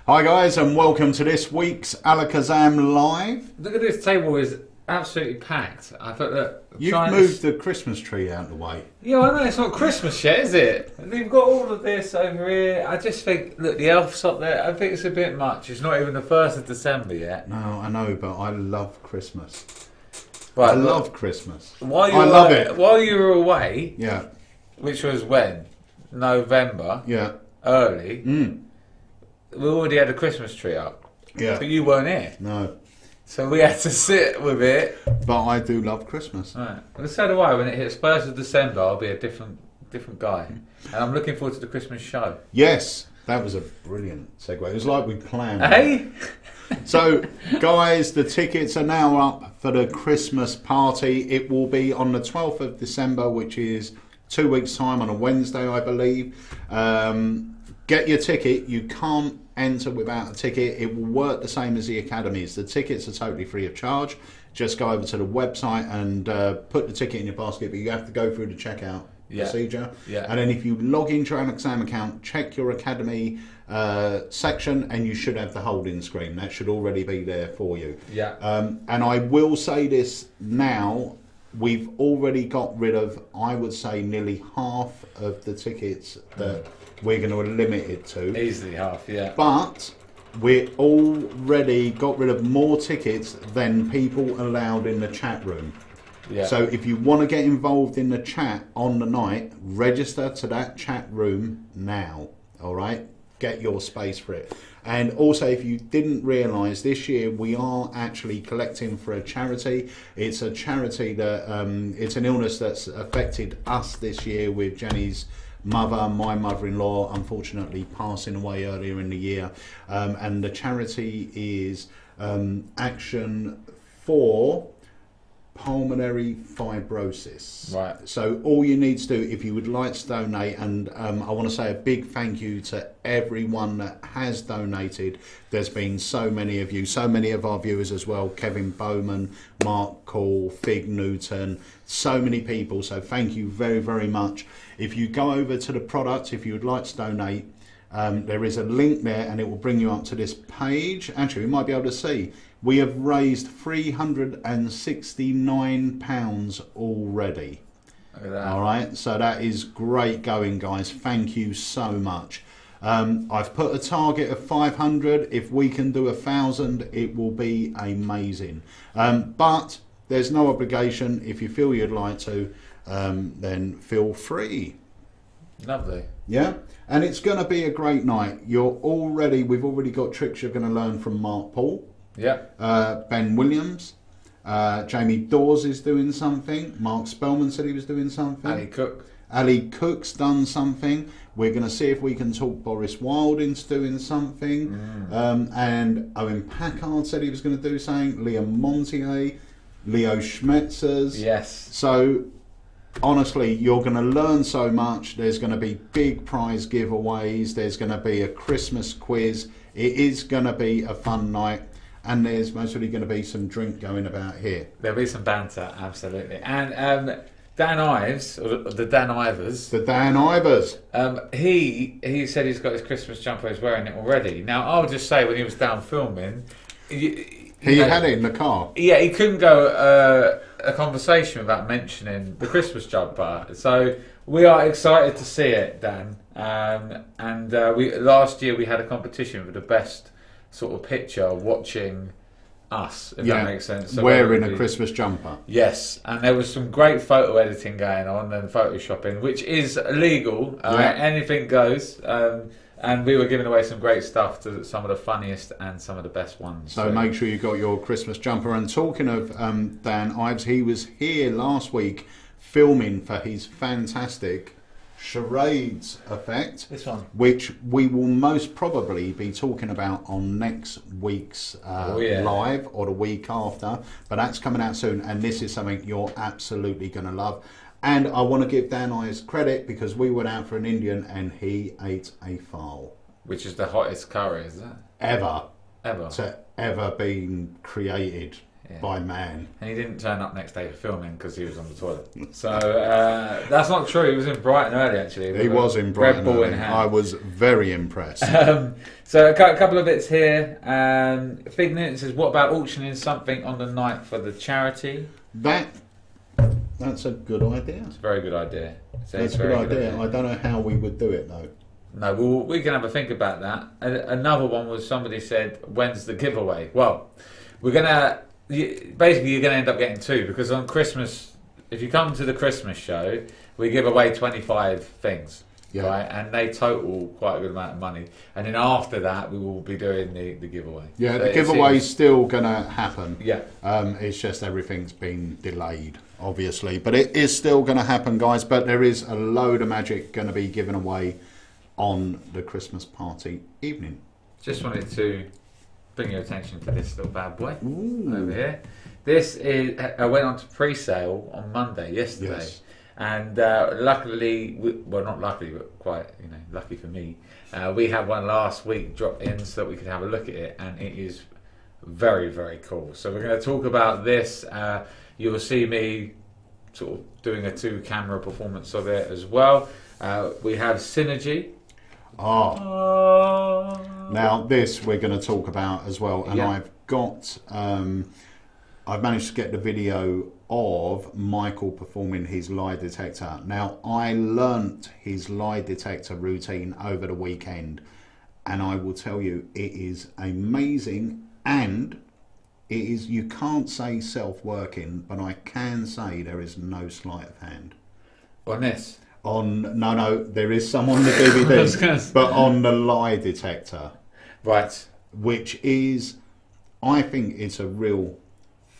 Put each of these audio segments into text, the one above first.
Hi guys, and welcome to this week's Alakazam Live. Look at this table, is absolutely packed. I thought that You've moved the Christmas tree out of the way. Yeah, I know, it's not Christmas yet, is it? And you've got all of this over here. I just think, look, the elf's up there. I think it's a bit much. It's not even the 1st of December yet. No, I know, but I love Christmas. Right, I love Christmas. I love it. While you were away, Yeah, which was when? November, yeah, early, we already had a Christmas tree up. yeah. But you weren't here. No, So we had to sit with it. but I do love Christmas. Right. Well, so do I. When it hits 1st of December, I'll be a different guy. And I'm looking forward to the Christmas show. Yes, that was a brilliant segue. It was like we planned. Hey? So, guys, the tickets are now up for the Christmas party. It will be on the 12th of December, which is 2 weeks' time on a Wednesday, I believe. Get your ticket. You can't enter without a ticket. It will work the same as the academies. The tickets are totally free of charge. Just go over to the website and put the ticket in your basket, but you have to go through the checkout procedure. Yeah. And then if you log into your Alakazam account, check your academy section, and you should have the holding screen. That should already be there for you. Yeah. And I will say this now, we've already got rid of, I would say, nearly half of the tickets that we're going to limit it to. Easily half, yeah. But we already got rid of more tickets than people allowed in the chat room. Yeah. So if you want to get involved in the chat on the night, register to that chat room now. All right? Get your space for it. And also, if you didn't realise, this year we are actually collecting for a charity. It's a charity that it's an illness that's affected us this year with Jenny's mother, my mother-in-law, unfortunately passing away earlier in the year. And the charity is Action for Pulmonary Fibrosis. Right. So all you need to do, if you would like to donate, and I want to say a big thank you to everyone that has donated. There's been so many of you, so many of our viewers as well. Kevin Bowman, Mark Call, Fig Newton, so many people. So thank you very, very much. If you go over to the product, if you would like to donate, there is a link there and it will bring you up to this page. Actually, we might be able to see. We have raised £369 already. Look at that. All right, so that is great going, guys. Thank you so much. I've put a target of 500. If we can do 1,000, it will be amazing. But there's no obligation. If you feel you'd like to, then feel free. Lovely. Yeah, and it's going to be a great night. We've already got tricks you're going to learn from Mark Paul. Yeah. Ben Williams, Jamie Dawes is doing something. Mark Spellman said he was doing something. Ali Cook's done something. We're going to see if we can talk Boris Wild into doing something. And Owen Packard said he was going to do something. Liam Montier, Leo Schmetzers. Yes. So honestly, you're going to learn so much. There's going to be big prize giveaways. There's going to be a Christmas quiz. It is going to be a fun night. And there's mostly going to be some drink going about here. There'll be some banter, absolutely. And Dan Ives, or the Dan Ivers. The Dan Ivers. He said he's got his Christmas jumper, he's wearing it already. Now, I'll just say, when he was down filming, He had it in the car. Yeah, he couldn't go a conversation without mentioning the Christmas jumper. So we are excited to see it, Dan. Last year we had a competition for the best sort of picture watching us, if that makes sense. So wearing a Christmas jumper. Yes, and there was some great photo editing going on and photoshopping, which is illegal. Anything goes. And we were giving away some great stuff to some of the funniest and some of the best ones. So make sure you got your Christmas jumper. And talking of Dan Ives, he was here last week filming for his fantastic charades effect. This one. Which we will most probably be talking about on next week's live, or the week after. But that's coming out soon, and this is something you're absolutely going to love. And I want to give Dan Ives credit, because we went out for an Indian and he ate a fowl. Which is the hottest curry, is that? Ever. Ever. To ever been created. by man. And he didn't turn up next day for filming because he was on the toilet. So that's not true. He was in Brighton early, actually. He was in Brighton Red Bull early. in hand. I was very impressed. So a couple of bits here. Fig Newton says, what about auctioning something on the night for the charity? That's a good idea. It's a very good idea. That's a good idea. I don't know how we would do it, though. No, we can have a think about that. Another one was somebody said, when's the giveaway? Well, we're going to... Basically, you're going to end up getting two, because on Christmas, if you come to the Christmas show, we give away 25 things. Yeah. Right, and they total quite a good amount of money. And then after that, we will be doing the giveaway. Yeah, so the giveaway is still going to happen. Yeah. It's just everything's been delayed, obviously. But it is still going to happen, guys. But there is a load of magic going to be given away on the Christmas party evening. Just wanted to bring your attention to this little bad boy. Ooh. Over here. This is... I went on to pre-sale on Monday, yesterday. Yes. And luckily, well, not luckily, but quite, lucky for me, we had one last week drop in so that we could have a look at it, and it is very, very cool. So we're going to talk about this. You will see me sort of doing a 2-camera performance of it as well. We have Synergy. Now this we're going to talk about as well, and I've got, I've managed to get the video of Michael performing his lie detector. Now, I learnt his lie detector routine over the weekend, and I will tell you, it is amazing, and it is, you can't say self-working, but I can say there is no sleight of hand. On this? No, there is some on the DVD, but on the lie detector. Right. Which is, I think it's a real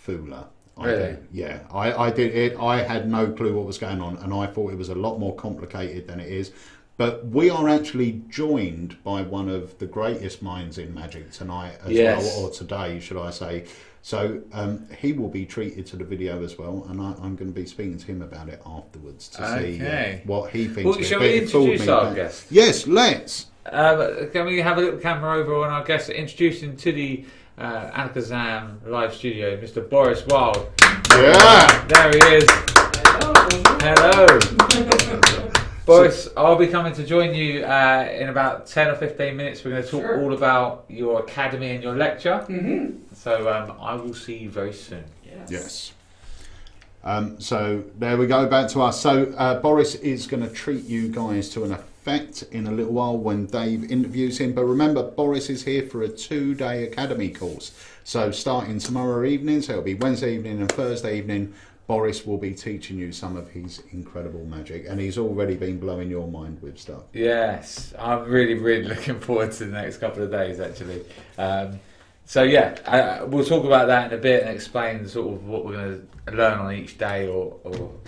fooler. Really? Yeah, I did it. I had no clue what was going on, and I thought it was a lot more complicated than it is. But we are actually joined by one of the greatest minds in magic tonight as well, or today, should I say. So he will be treated to the video as well, and I'm going to be speaking to him about it afterwards to see what he thinks. Well, shall we introduce our guest? Yes, let's. Can we have a little camera over on our guest, introducing to the Alakazam live studio, Mr. Boris Wild. Yeah! There he is. Hello. Boris, I'll be coming to join you in about 10 or 15 minutes. We're going to talk all about your academy and your lecture. So I will see you very soon. Yes. So there we go, back to us. So Boris is going to treat you guys to an effect in a little while when Dave interviews him. But remember, Boris is here for a 2-day academy course. So starting tomorrow evening, so it'll be Wednesday evening and Thursday evening, Boris will be teaching you some of his incredible magic, and he's already been blowing your mind with stuff. Yes, I'm really, really looking forward to the next couple of days, actually. So yeah, we'll talk about that in a bit and explain sort of what we're going to learn on each day, or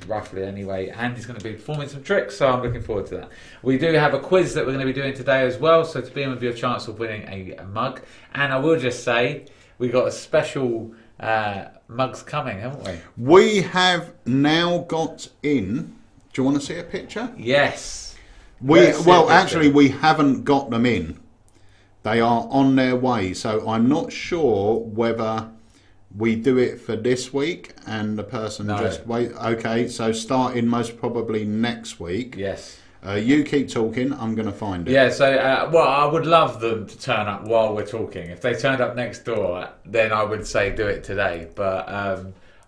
roughly anyway. And he's going to be performing some tricks, so I'm looking forward to that. We do have a quiz that we're going to be doing today as well, so to be in with your chance of winning a mug. And I will just say, we got a special mugs coming, haven't we? We have now got in. Do you want to see a picture? Yes. Actually, we haven't got them in. They are on their way, so I'm not sure whether we do it for this week and the person just wait. Okay, so starting most probably next week. Yes. You keep talking, I'm going to find it. Yeah, so, I would love them to turn up while we're talking. If they turned up next door, then I would say do it today, but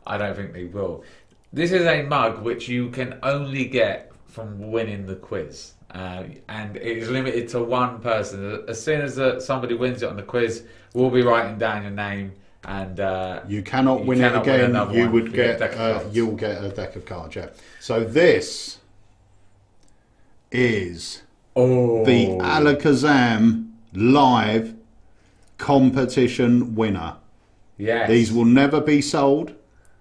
I don't think they will. This is a mug which you can only get from winning the quiz. And it is limited to one person. As soon as somebody wins it on the quiz, we'll be writing down your name, and you cannot win it again. You would get you'll get a deck of cards. Yeah. So this is the Alakazam live competition winner. Yes. These will never be sold.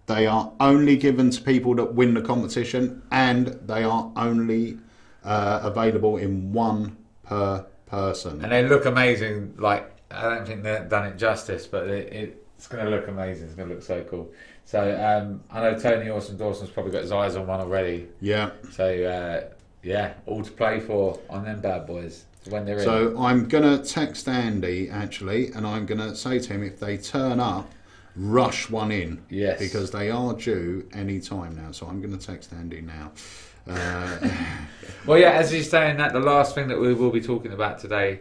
They are only given to people that win the competition, and they are only available in one per person. And they look amazing. Like, I don't think they've done it justice, but it's going to look amazing. It's going to look so cool. So I know Tony Dawson's probably got his eyes on one already. Yeah. So all to play for on them bad boys when they're in. So I'm going to text Andy actually, and I'm going to say to him, if they turn up, rush one in. Yes. Because they are due any time now. So I'm going to text Andy now. Well, yeah, as he's saying that, the last thing that we will be talking about today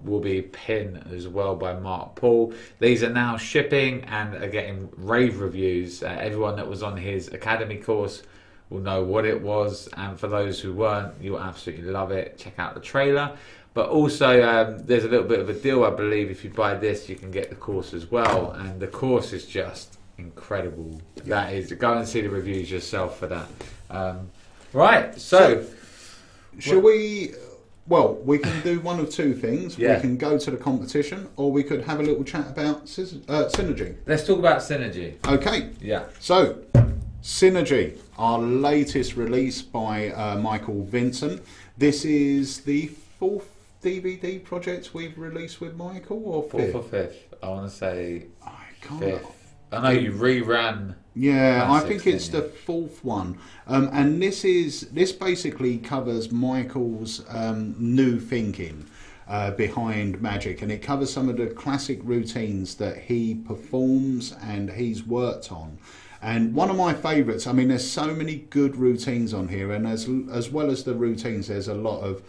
will be Pin as well by Mark Paul. These are now shipping and are getting rave reviews. Everyone that was on his Academy course will know what it was, and for those who weren't, you'll absolutely love it. Check out the trailer. But also, there's a little bit of a deal, I believe. If you buy this, you can get the course as well, and the course is just incredible. That is, go and see the reviews yourself for that. Right, so shall we? Well, we can do one of two things. Yeah. We can go to the competition, or we could have a little chat about Synergy. let's talk about Synergy. Okay. Yeah. So, Synergy, our latest release by Michael Vincent. This is the 4th DVD project we've released with Michael, or 5th? 4th or 5th? I want to say I can't. 5th. I know you reran. Yeah, I Classics, think it's the didn't 4th one, and this basically covers Michael's new thinking behind magic, and it covers some of the classic routines that he performs and he's worked on. And one of my favourites, I mean, there's so many good routines on here, and as well as the routines, there's a lot of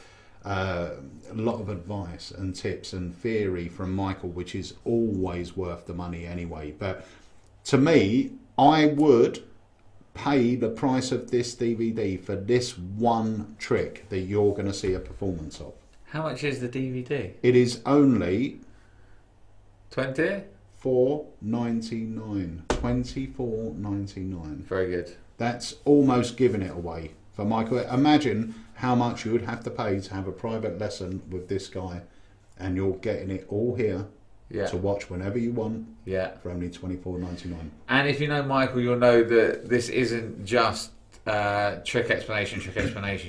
advice and tips and theory from Michael, which is always worth the money anyway. But to me, I would pay the price of this DVD for this one trick that you're going to see a performance of. How much is the DVD? It is only 20? $4.99. $24.99. Very good. That's almost giving it away for Michael. Imagine how much you would have to pay to have a private lesson with this guy, and you're getting it all here to watch whenever you want for only $24.99. And if you know Michael, you'll know that this isn't just trick explanation.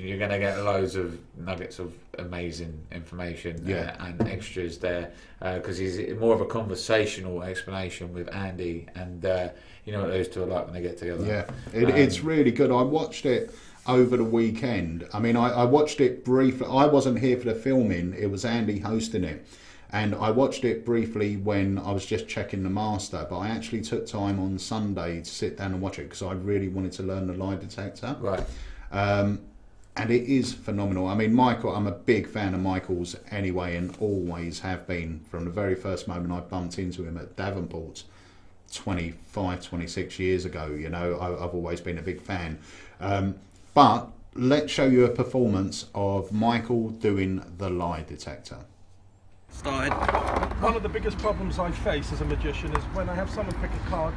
You're going to get loads of nuggets of amazing information and extras there, because he's more of a conversational explanation with Andy, and you know what those two are like when they get together. Yeah, it's really good. I watched it over the weekend. I mean, I watched it briefly. I wasn't here for the filming. It was Andy hosting it. And I watched it briefly when I was just checking the master, but I actually took time on Sunday to sit down and watch it because I really wanted to learn the lie detector. Right. And it is phenomenal. I mean, Michael, I'm a big fan of Michael's anyway, and always have been from the very first moment I bumped into him at Davenport's 25, 26 years ago. You know, I've always been a big fan. But let's show you a performance of Michael doing the lie detector. Started. One of the biggest problems I face as a magician is when I have someone pick a card,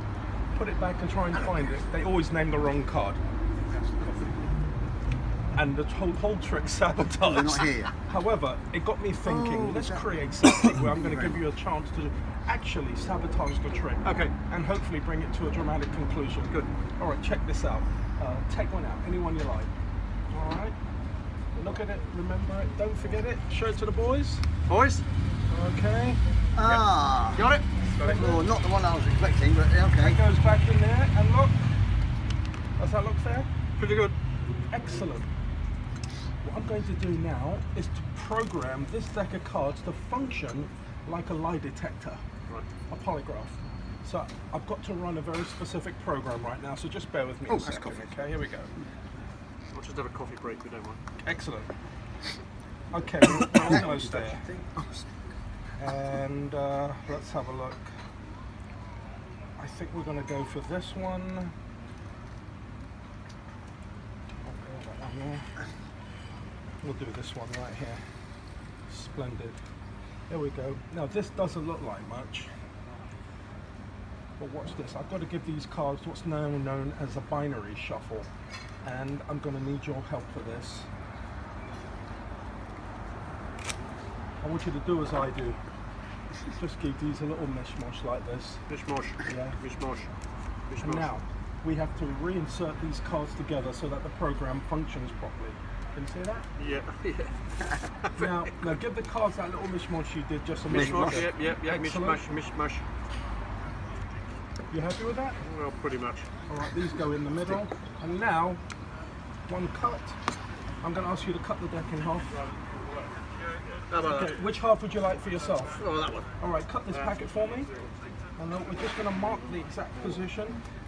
put it back and try and find it, they always name the wrong card. And the whole trick sabotaged. Not here. However, it got me thinking, let's create something where I'm going to give you a chance to actually sabotage the trick. Okay. And hopefully bring it to a dramatic conclusion. Good. Alright, check this out. Take one out, anyone you like. Alright. Look at it, remember it, don't forget it. Show it to the boys. Boys? Okay. Ah. Got it? Got it. Well, not the one I was expecting, but yeah, okay. It goes back in there and look. Does that look fair? Pretty good. Excellent. What I'm going to do now is to program this deck of cards to function like a lie detector, a polygraph. So I've got to run a very specific program right now, so just bear with me a second. Coffee. Okay, here we go. We'll just have a coffee break, we don't mind. Excellent. Okay, we're almost there. And let's have a look. I think we're going to go for this one. We'll do this one right here. Splendid. There we go. Now this doesn't look like much. But watch this. I've got to give these cards what's now known as a binary shuffle. And I'm going to need your help for this. I want you to do as I do. Just give these a little mishmash like this. Mishmash. Yeah. Mishmash. Mishmash. And now, we have to reinsert these cards together so that the program functions properly. Can you see that? Yeah. Now give the cards that little mishmash you did just a minute Mishmash, ago. yep. Excellent. Mishmash. You happy with that? Well, pretty much. Alright, these go in the middle. And now, one cut. I'm going to ask you to cut the deck in half. How about Okay, which half would you like for yourself? that? Oh, that one. Alright, cut this packet for me. And then we're just going to mark the exact position.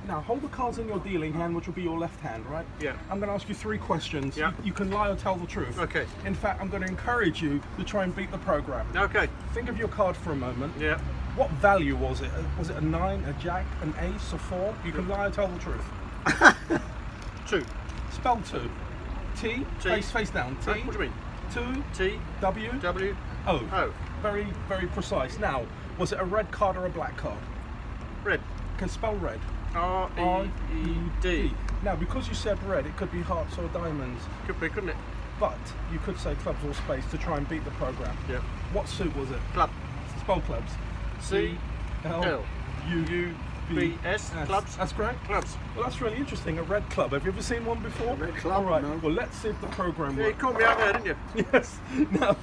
Now, hold the cards in your dealing hand, which will be your left hand, right? Yeah. I'm going to ask you 3 questions. Yeah. You can lie or tell the truth. Okay. In fact, I'm going to encourage you to try and beat the program. Okay. Think of your card for a moment. Yeah. What value was it? Was it a 9, a jack, an ace, a 4? You can lie or tell the truth. 2. Spell 2. T, T. face down. T, What do you mean? 2, T, W, W, O. O. Very, very precise. Now, was it a red card or a black card? Red. Can spell red. R-E-E-D. Now, because you said red, it could be hearts or diamonds, Could be, couldn't it? but you could say clubs or spades to try and beat the program. Yeah. What suit was it? Club. Spell clubs. C, L, U, U, B, S. Clubs. That's correct. Clubs. Well, that's really interesting. A red club. Have you ever seen one before? A red club? All right. No. Well, let's see if the program Yeah, you works. called me out there, didn't you? Yes. Now,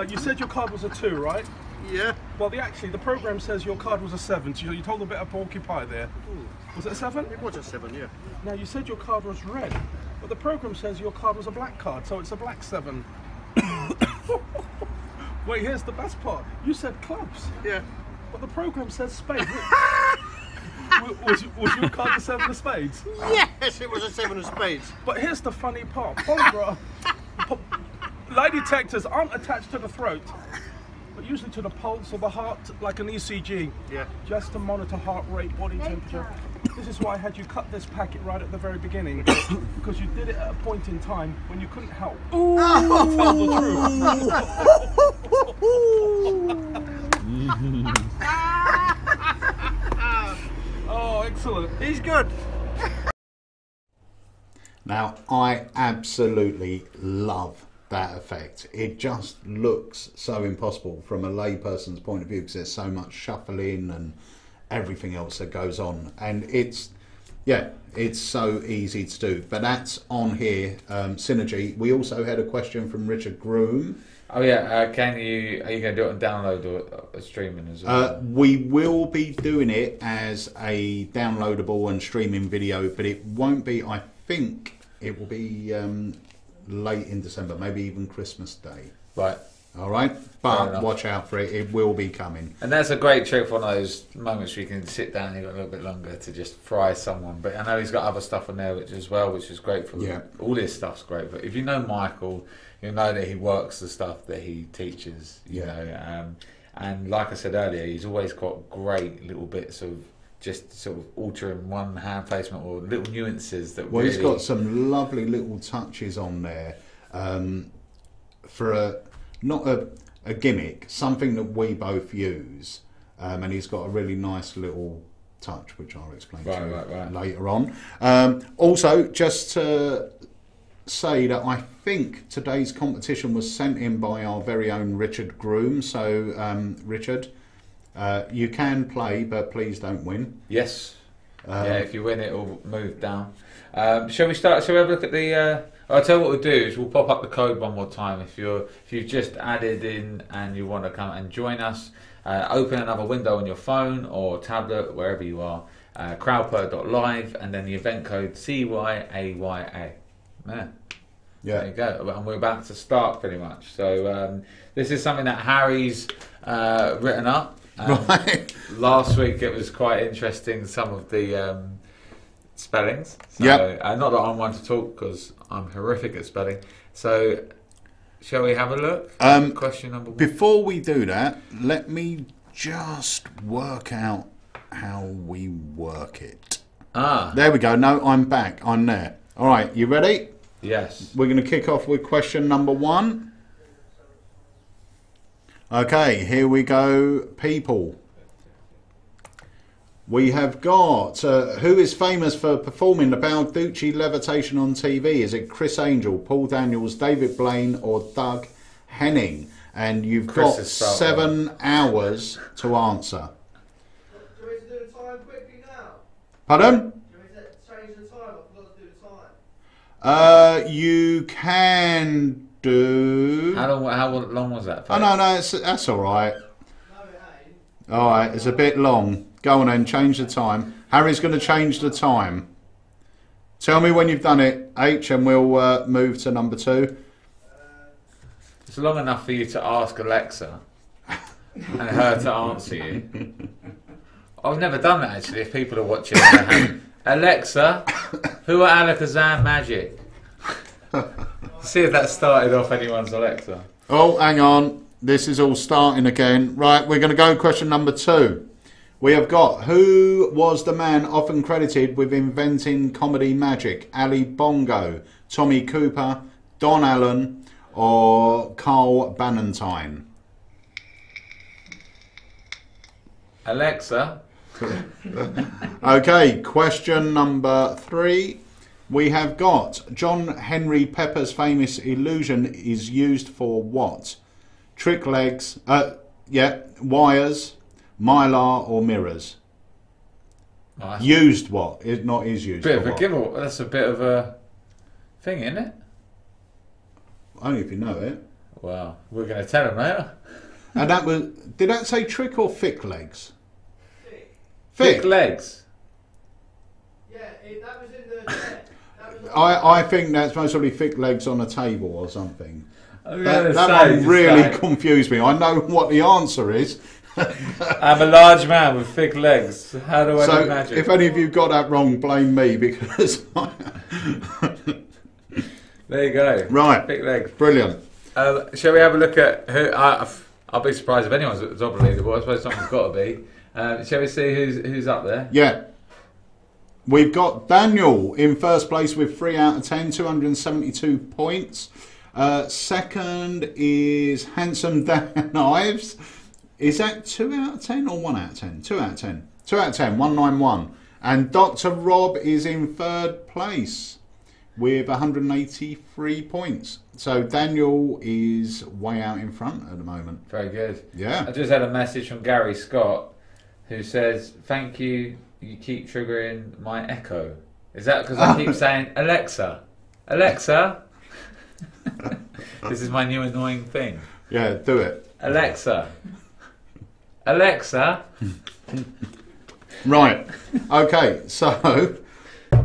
you said your card was a 2, right? Yeah. Well, the program says your card was a 7. So you told a bit of porcupine there. Was it a 7? It was a 7, yeah. Now, you said your card was red, but the program says your card was a black card, so it's a black 7. Wait, here's the best part. You said clubs, Yeah. but the program says spades. was your card the 7 of spades? Yes, it was a 7 of spades. But here's the funny part. Polygraph, lie detectors aren't attached to the throat, but usually to the pulse or the heart, like an ECG, Yeah. just to monitor heart rate, body temperature. This is why I had you cut this packet right at the very beginning, because you did it at a point in time when you couldn't help. Tell the truth. Oh, excellent. He's good. Now, I absolutely love that effect. It just looks so impossible from a layperson's point of view because there's so much shuffling and everything else that goes on. And it's so easy to do. But that's on here, Synergy. We also had a question from Richard Groom. Oh yeah, are you going to do it on download or streaming as well? We will be doing it as a downloadable and streaming video, but it won't be, I think it will be late in December, maybe even Christmas Day. Right. All right, Fair but enough. watch out for it. It will be coming. And that's a great trick for one of those moments where you can sit down and you've got a little bit longer to just fry someone. But I know he's got other stuff on there which is great for Yeah. all this stuff's great. But if you know Michael, you know that he works the stuff that he teaches. You know, and like I said earlier, he's always got great little bits of just sort of altering one hand placement or little nuances that. Well, really... he's got some lovely little touches on there for not a gimmick, something that we both use, and he's got a really nice little touch, which I'll explain to you later on. Also, just to say that I think today's competition was sent in by our very own Richard Groom. So, Richard, you can play, but please don't win. Yes. Yeah, if you win, it will move down. Shall we start? Shall we have a look at the? I'll tell you what we'll do is we'll pop up the code one more time. If you've just added in and you want to come and join us, open another window on your phone or tablet, wherever you are. Crowdper.live and then the event code CYAYA. Yeah. There you go. And we're about to start pretty much. So this is something that Harry's written up. Right. Last week it was quite interesting, some of the spellings. So, Yep. Not that I'm one to talk because I'm horrific at spelling. So shall we have a look? Question number 1. Before we do that, let me just work out how we work it. There we go. No, I'm back. I'm there. All right, you ready? Yes. We're going to kick off with question number 1. Okay, here we go, people. We have got, who is famous for performing the Balducci levitation on TV? Is it Chris Angel, Paul Daniels, David Blaine or Doug Henning? And you've Chris got is spelled 7 hours to answer. Do you want me to do the time quickly now? Pardon? Do you want me to change the time? I forgot to do the time. You can do... How long was that? Oh, no, that's all right. No, it ain't. All right, it's a bit long. Go on then, change the time. Harry's going to change the time. Tell me when you've done it, H, and we'll move to number 2. It's long enough for you to ask Alexa and her to answer you. I've never done that actually. If people are watching, Alexa, who are Alakazam Magic? See if that started off anyone's Alexa. Oh, hang on. This is all starting again. Right, we're going to go question number 2. We have got, who was the man often credited with inventing comedy magic? Ali Bongo, Tommy Cooper, Don Allen, or Carl Bannantine? Alexa. Okay, question number 3. We have got, John Henry Pepper's famous illusion is used for what? Trick legs, wires, mylar, or mirrors? Oh, Used what? Not is used bit for of a what? giveaway. That's a bit of a thing, isn't it? Only if you know it. Well, we're going to tell them later. And that was, did that say trick or thick legs? Thick legs. Yeah, that was in the chair. That was I think that's most probably thick legs on a table or something. That That one really confused me. I know what the answer is. I'm a large man with thick legs. How do I do So magic? if any of you got that wrong, blame me because... There you go. Right. Thick legs. Brilliant. Shall we have a look at who? I'll be surprised if anyone's at the top of the leaderboard. I suppose someone's got to be. Shall we see who's up there? Yeah. We've got Daniel in first place with 3 out of 10, 272 points. Second is Handsome Dan Ives. Is that 2 out of 10 or 1 out of 10? 2 out of 10. 2 out of 10, 191. And Dr. Rob is in third place with 183 points. So Daniel is way out in front at the moment. Very good. Yeah. I just had a message from Gary Scott who says, "Thank you. You keep triggering my echo." Is that because I keep saying Alexa, Alexa? This is my new annoying thing. Yeah, do it. Alexa, Alexa. Right. Okay, so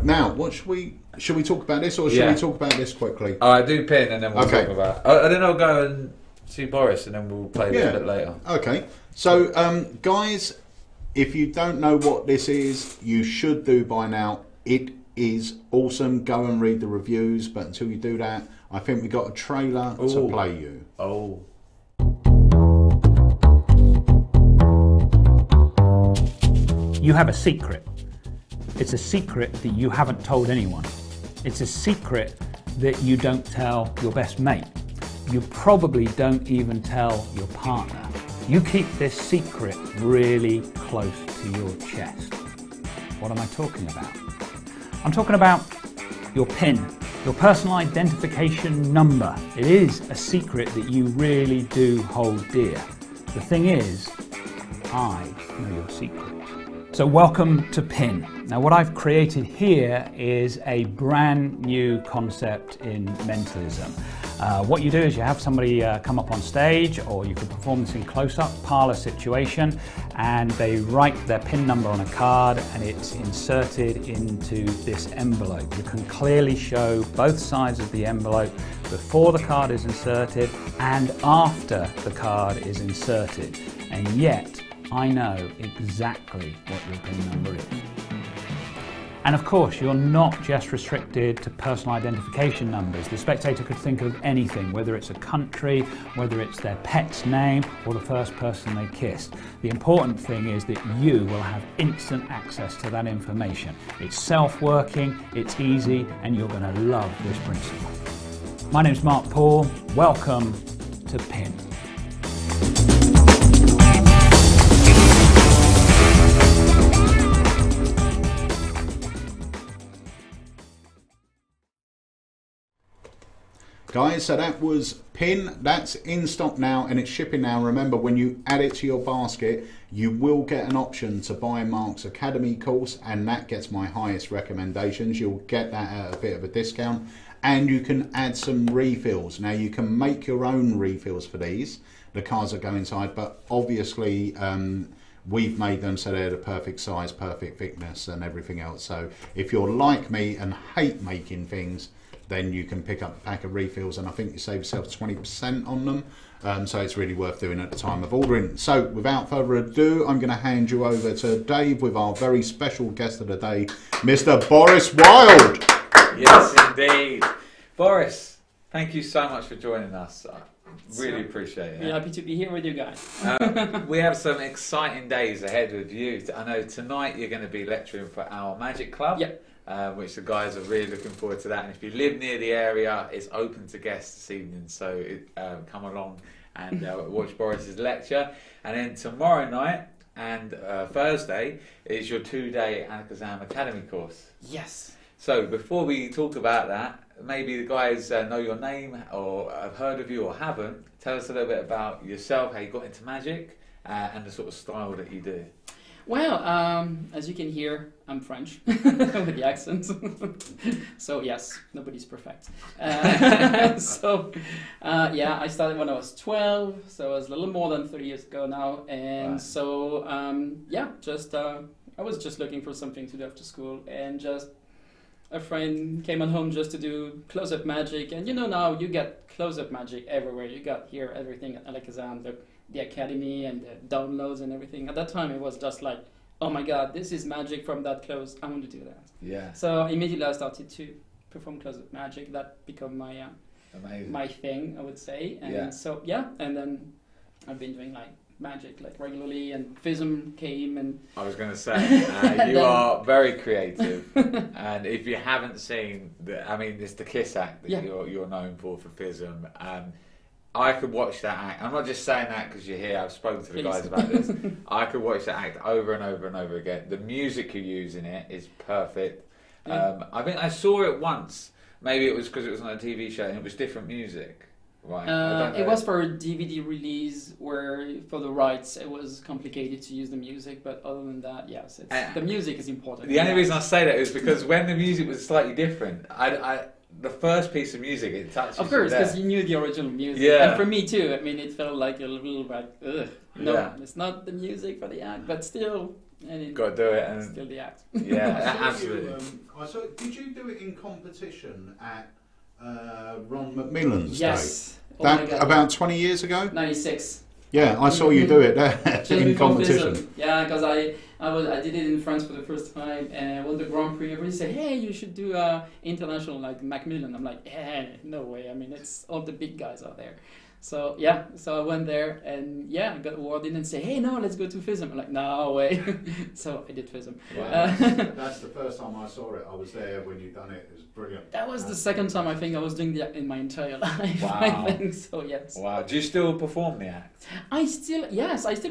now what should we talk about this or should we talk about this quickly? All right, do pin and then we'll Okay. talk about. And then I'll go and see Boris and then we'll play this a bit later. Okay. So guys, if you don't know what this is, you should do by now. It is awesome. Go and read the reviews, but until you do that, I think we got a trailer to Ooh. play you. Oh. You have a secret. It's a secret that you haven't told anyone. It's a secret that you don't tell your best mate. You probably don't even tell your partner. You keep this secret really close to your chest. What am I talking about? I'm talking about your PIN, your personal identification number. It is a secret that you really do hold dear. The thing is, I know your secret. So welcome to PIN. Now what I've created here is a brand new concept in mentalism. What you do is you have somebody come up on stage, or you could perform this in close-up parlor situation, and they write their PIN number on a card and it's inserted into this envelope. You can clearly show both sides of the envelope before the card is inserted and after the card is inserted, and yet I know exactly what your PIN number is. And of course, you're not just restricted to personal identification numbers. The spectator could think of anything, whether it's a country, whether it's their pet's name, or the first person they kissed. The important thing is that you will have instant access to that information. It's self-working, it's easy, and you're going to love this principle. My name's Mark Paul. Welcome to PIN. Guys, so that was PIN. That's in stock now and it's shipping now. Remember, when you add it to your basket, you will get an option to buy Mark's Academy course, and that gets my highest recommendations. You'll get that at a bit of a discount, and you can add some refills. Now, you can make your own refills for these. The cards that go inside, but obviously we've made them so they're the perfect size, perfect thickness and everything else. So if you're like me and hate making things, then you can pick up a pack of refills, and I think you save yourself 20% on them. So it's really worth doing at the time of ordering. So without further ado, I'm going to hand you over to Dave with our very special guest of the day, Mr. Boris Wild. Yes, indeed. Boris, thank you so much for joining us. I really appreciate it. Really happy to be here with you guys. We have some exciting days ahead with you. I know tonight you're going to be lecturing for our Magic Club. Yep. Which the guys are really looking forward to that. And if you live near the area, it's open to guests this evening. So come along and watch Boris's lecture. And then tomorrow night and Thursday is your 2-day Alakazam Academy course. Yes. So before we talk about that, maybe the guys know your name or have heard of you or haven't. Tell us a little bit about yourself, how you got into magic, and the sort of style that you do. Well, as you can hear, I'm French with the accent. So yes, nobody's perfect. Yeah, I started when I was 12, so it was a little more than 30 years ago now. And Right. so, I was just looking for something to do after school, and just a friend came at home just to do close-up magic. And now you get close-up magic everywhere. You got here everything at Alakazam, the academy and the downloads and everything. At that time, it was just like, oh my god, this is magic from that close. I want to do that. Yeah. So immediately I started to perform close-up magic. That became my Amazing. my thing, I would say. And Yeah. so and then I've been doing like magic like regularly, and FISM came, and I was going to say, you are very creative, and if you haven't seen, it's the Kiss act that Yeah. you're known for FISM. I could watch that act. I'm not just saying that because you're here. I've spoken to the Please. guys about this. I could watch that act over and over and over again. The music you use in it is perfect. Yeah. I think I saw it once. Maybe it was because it was on a TV show and it was different music. Right. I don't it know. was for a DVD release where, for the rights, it was complicated to use the music. But other than that, yes, the music is important. The only Yeah. reason I say that is because when the music was slightly different, the first piece of music, it touches Of course, you because there. you knew the original music. Yeah. And for me too, it felt like a little like, ugh. No, Yeah. it's not the music for the act, but still, Got to do it. it's And still the act. yeah, absolutely. Did you do it in competition at Ron McMillan's Yes. day? Oh my That God. about 20 years ago? 96. Yeah, I saw you do it there Just in before competition. FISM. Yeah, because I did it in France for the first time, and I won the Grand Prix. Everybody said, "Hey, you should do international like Macmillan." I'm like, no way. It's all the big guys out there. So yeah, so I went there and I got awarded and say, "Hey, no, let's go to FISM." I'm like, "No way." So I did FISM. That's the first time I saw it. I was there when you done it. It was brilliant. That was the second time I think I was doing the act in my entire life. Wow. I think so. Yes. Wow. Do you still perform the act? I still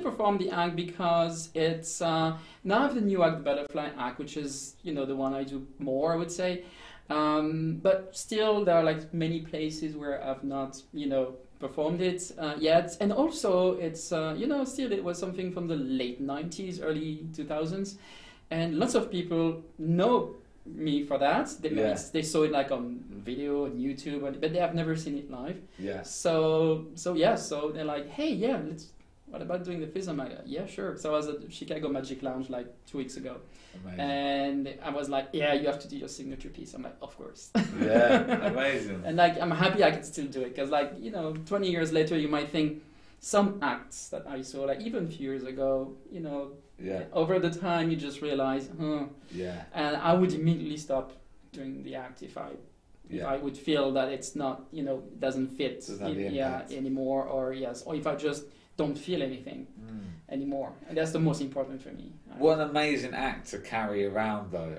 perform the act because it's now I have the new act, the Butterfly Act, which is the one I do more, I would say. But still, there are like many places where I've not performed it yet, and also it's still it was something from the late 90s, early 2000s, and lots of people know me for that. They saw it like on video on YouTube, but they have never seen it live. Yeah. So they're like, hey, what about doing the FISM? I go, yeah, sure. So I was at Chicago Magic Lounge like 2 weeks ago, Amazing. and I was like, yeah, you have to do your signature piece. I'm like, of course. Yeah. Amazing. And like, I'm happy I can still do it, because 20 years later, you might think some acts that I saw, like even a few years ago, Yeah. over the time you just realize, Yeah. and I would immediately stop doing the act if I would feel that it's not, doesn't fit Doesn't have the impact. anymore, or if I just don't feel anything anymore. And that's the most important for me. What an amazing act to carry around, though.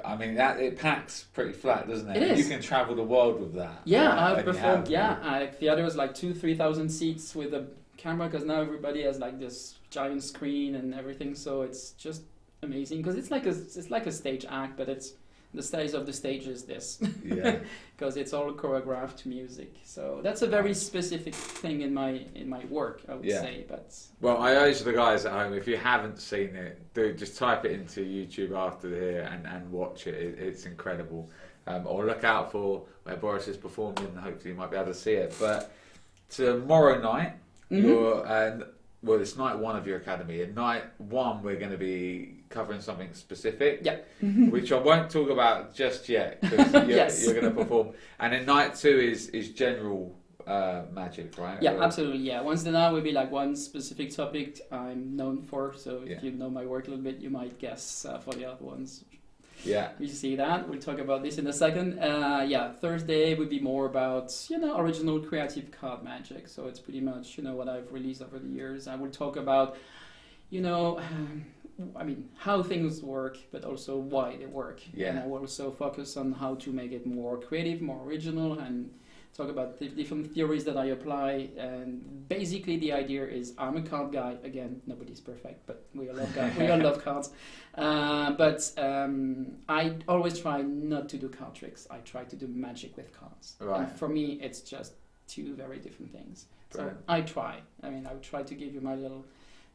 It packs pretty flat, doesn't it? It is. You can travel the world with that. Yeah, right? I've When you performed, have- theaters like 2,000-3,000 seats with a camera, because now everybody has like this giant screen and everything, so it's just amazing, because it's like a stage act, but it's the size of the stage is this. Yeah. Because it's all choreographed music. So that's a very specific thing in my work, I would say. But Well, I urge the guys at home, if you haven't seen it, just type it into YouTube after here and watch it. It's incredible. Or look out for where Boris is performing, and hopefully you might be able to see it. But tomorrow night, well, it's night one of your academy. In night one, we're going to be covering something specific, which I won't talk about just yet, because you're going to perform. And then night two is general magic, right? Yeah, Or- absolutely. Yeah, once the night will be like one specific topic I'm known for. So if Yeah. you know my work a little bit, you might guess for the other ones. Yeah. We see that. We'll talk about this in a second. Yeah, Thursday would be more about, original creative card magic. So it's pretty much, what I've released over the years. I will talk about, how things work, but also why they work. Yeah. And I will also focus on how to make it more creative, more original, and talk about the different theories that I apply. And basically the idea is I'm a card guy. Again, nobody's perfect, but we all love cards. We all love cards. I always try not to do card tricks. I try to do magic with cards. Right. And for me, it's just two very different things. Brilliant. So I try. I would try to give you my little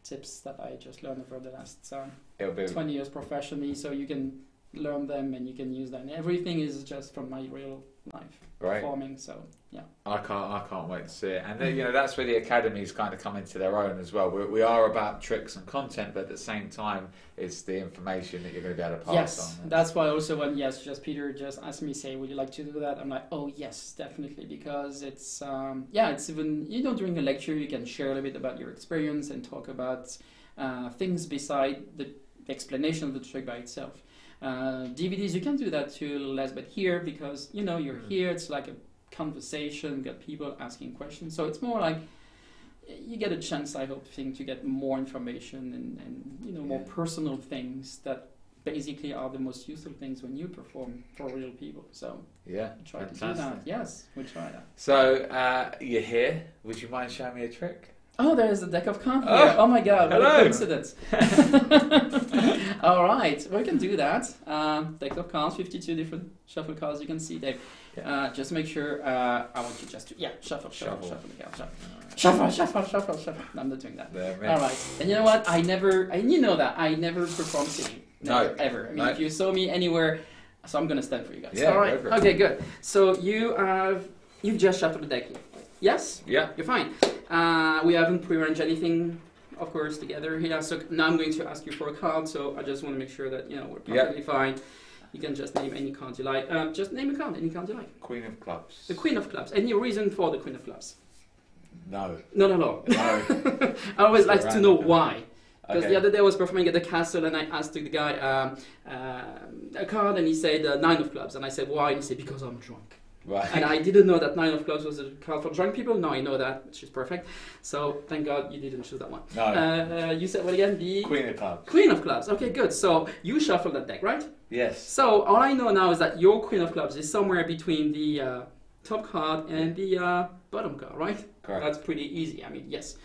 tips that I just learned over the last It'll be 20 years professionally, so you can learn them and you can use them. Everything is just from my real life right. performing. So yeah. I can't wait to see it. And then, that's where the academies kind of come into their own as well. We are about tricks and content, but at the same time, it's the information that you're going to be able to pass Yes, on. that's why also when Peter just asked me, say, would you like to do that? I'm like, oh yes, definitely, because it's it's even during the lecture you can share a little bit about your experience and talk about things beside the explanation of the trick by itself. DVDs you can do that too, less, but here because you're here, it's like a conversation, got people asking questions, so it's more like you get a chance, I hope, to get more information and more personal things that basically are the most useful things when you perform for real people. So yeah, we try to do fantastic. that. Yes, we try that. So you're here. Would you mind showing me a trick? Oh, there's a deck of cards here. Oh my god, what a hello. coincidence. All right, we can do that. Deck of cards, 52 different shuffle cards you can see there. Just make sure, I want you just to, shuffle the cards. Shuffle. I'm not doing that. All right, and you know what? I never perform singing. Never, ever. If you saw me anywhere, so I'm gonna stand for you guys. Yeah, all right. go for it. Okay, good. So you've just shuffled the deck here. Yes? Yeah. You're fine. We haven't prearranged anything, of course, together here. So now I'm going to ask you for a card. So I just want to make sure that we're perfectly fine. You can just name any card you like. Just name a card, any card you like. Queen of Clubs. The Queen of Clubs. Any reason for the Queen of Clubs? No. No. No. I always like to know why. Because Okay. the other day I was performing at the castle and I asked the guy a card and he said Nine of Clubs. And I said, why? And he said, because I'm drunk. Right. And I didn't know that Nine of Clubs was a card for drunk people. Now I know that, which is perfect. So thank God you didn't choose that one. No. You said what again? The Queen of Clubs. Queen of Clubs. Okay, good. So you shuffle that deck, right? Yes. So all I know now is that your Queen of Clubs is somewhere between the top card and the bottom card, right? Correct. That's pretty easy. Yes.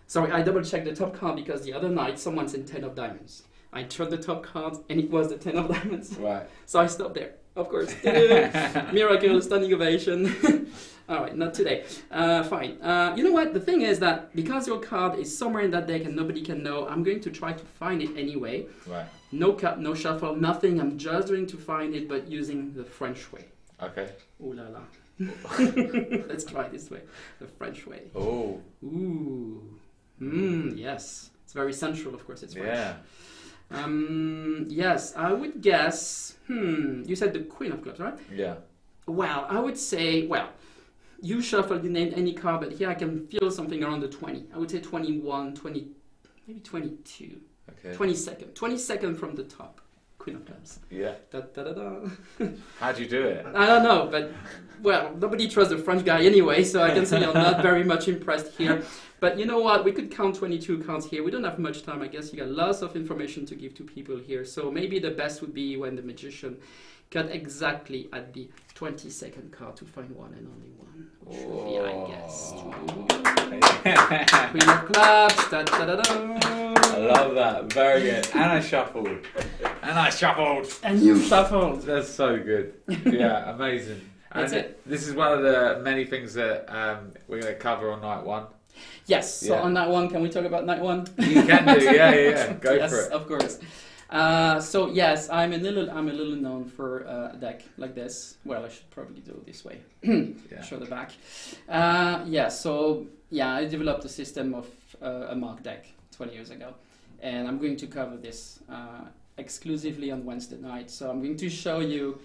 Sorry, I double checked the top card because the other night someone said 10 of diamonds. I tried the top card and it was the 10 of diamonds. Right. So I stopped there. Of course. Miracle, standing ovation. All right, not today. Fine. You know what? The thing is that because your card is somewhere in that deck and nobody can know, I'm going to try to find it anyway. Right. No cut, no shuffle, nothing. I'm just going to find it, but using the French way. Okay. Ooh la la. Let's try this way. The French way. Oh. Ooh. Yes. It's very central, of course. It's French. Yeah. Yes, I would guess. You said the Queen of Clubs, right? Yeah. Well, I would say, you shuffled, you named any card, but here I can feel something around the 20. I would say 21, 20, maybe 22. Okay. 22nd. 22nd from the top. Queen of Clubs. Yeah. Da, da, da, da. How'd you do it? I don't know, but, nobody trusts the French guy anyway, so I can say I'm not very much impressed here. But you know what? We could count 22 cards here. We don't have much time, I guess. You got lots of information to give to people here. So maybe the best would be when the magician cut exactly at the 22nd card to find one and only one. Which would be, I guess. Queen of Clubs. Da, da, da, da. I love that. Very good. And I shuffled. And you shuffled. That's so good. Yeah, amazing. That's and it. This is one of the many things that we're going to cover on night one. Yes. So Yeah. on night one, can we talk about night one? You can do. Yeah. Go yes, for it. Of course. So yes, I'm a little known for a deck like this. Well, I should probably do it this way. Yeah. Show the back. I developed a system of a mark deck 20 years ago, and I'm going to cover this exclusively on Wednesday night. So I'm going to show you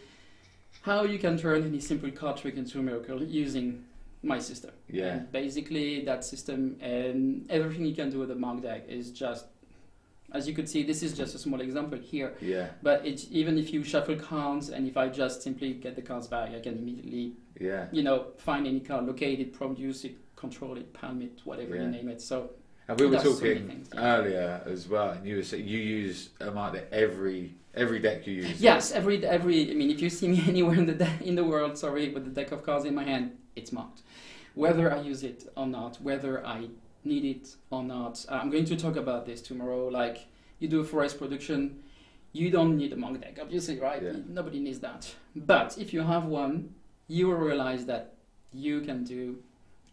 how you can turn any simple card trick into a miracle using my system. Yeah. And basically, that system and everything you can do with a mark deck is just, as you could see, this is just a small example here. Yeah. But it's, even if you shuffle cards, and if I just simply get the cards back, I can immediately, Yeah. find any card, locate it, produce it, control it, palm it, whatever you name it. So. And we were That's so talking many things, yeah. earlier as well, and you were saying you use a mark deck every deck you use. Yes, every. I mean, if you see me anywhere in the world, with the deck of cards in my hand, it's marked. Whether I use it or not, whether I need it or not. I'm going to talk about this tomorrow. Like, you do a forest production, you don't need a mark deck, obviously, right? Yeah. Nobody needs that. But if you have one, you will realize that you can do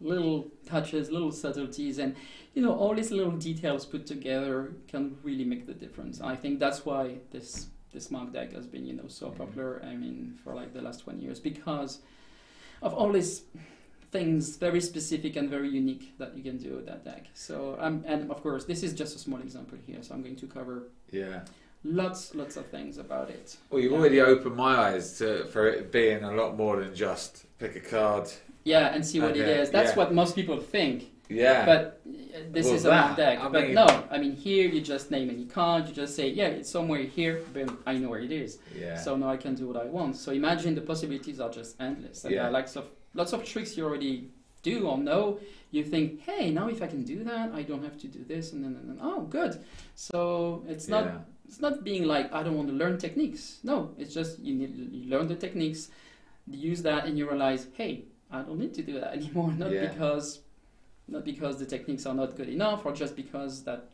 little touches, little subtleties, and all these little details put together can really make the difference. I think that's why this mark deck has been so popular. I mean, for like the last 20 years, because of all these things, very specific and very unique, that you can do with that deck. So and of course, this is just a small example here. So I'm going to cover lots of things about it. Well, you've already opened my eyes for it being a lot more than just pick a card. Yeah, and see what it is. That's what most people think. Yeah. But this is a mark deck. I But mean, no, I mean, here you just name any card. You just say, yeah, it's somewhere here. Boom, I know where it is. Yeah. So now I can do what I want. So imagine the possibilities are just endless. And there are lots of tricks you already do or know. You think, hey, now if I can do that, I don't have to do this, and then oh, good. So it's not being like, I don't want to learn techniques. No, it's just you learn the techniques, use that, and you realize, hey, I don't need to do that anymore. Not because the techniques are not good enough, or just because that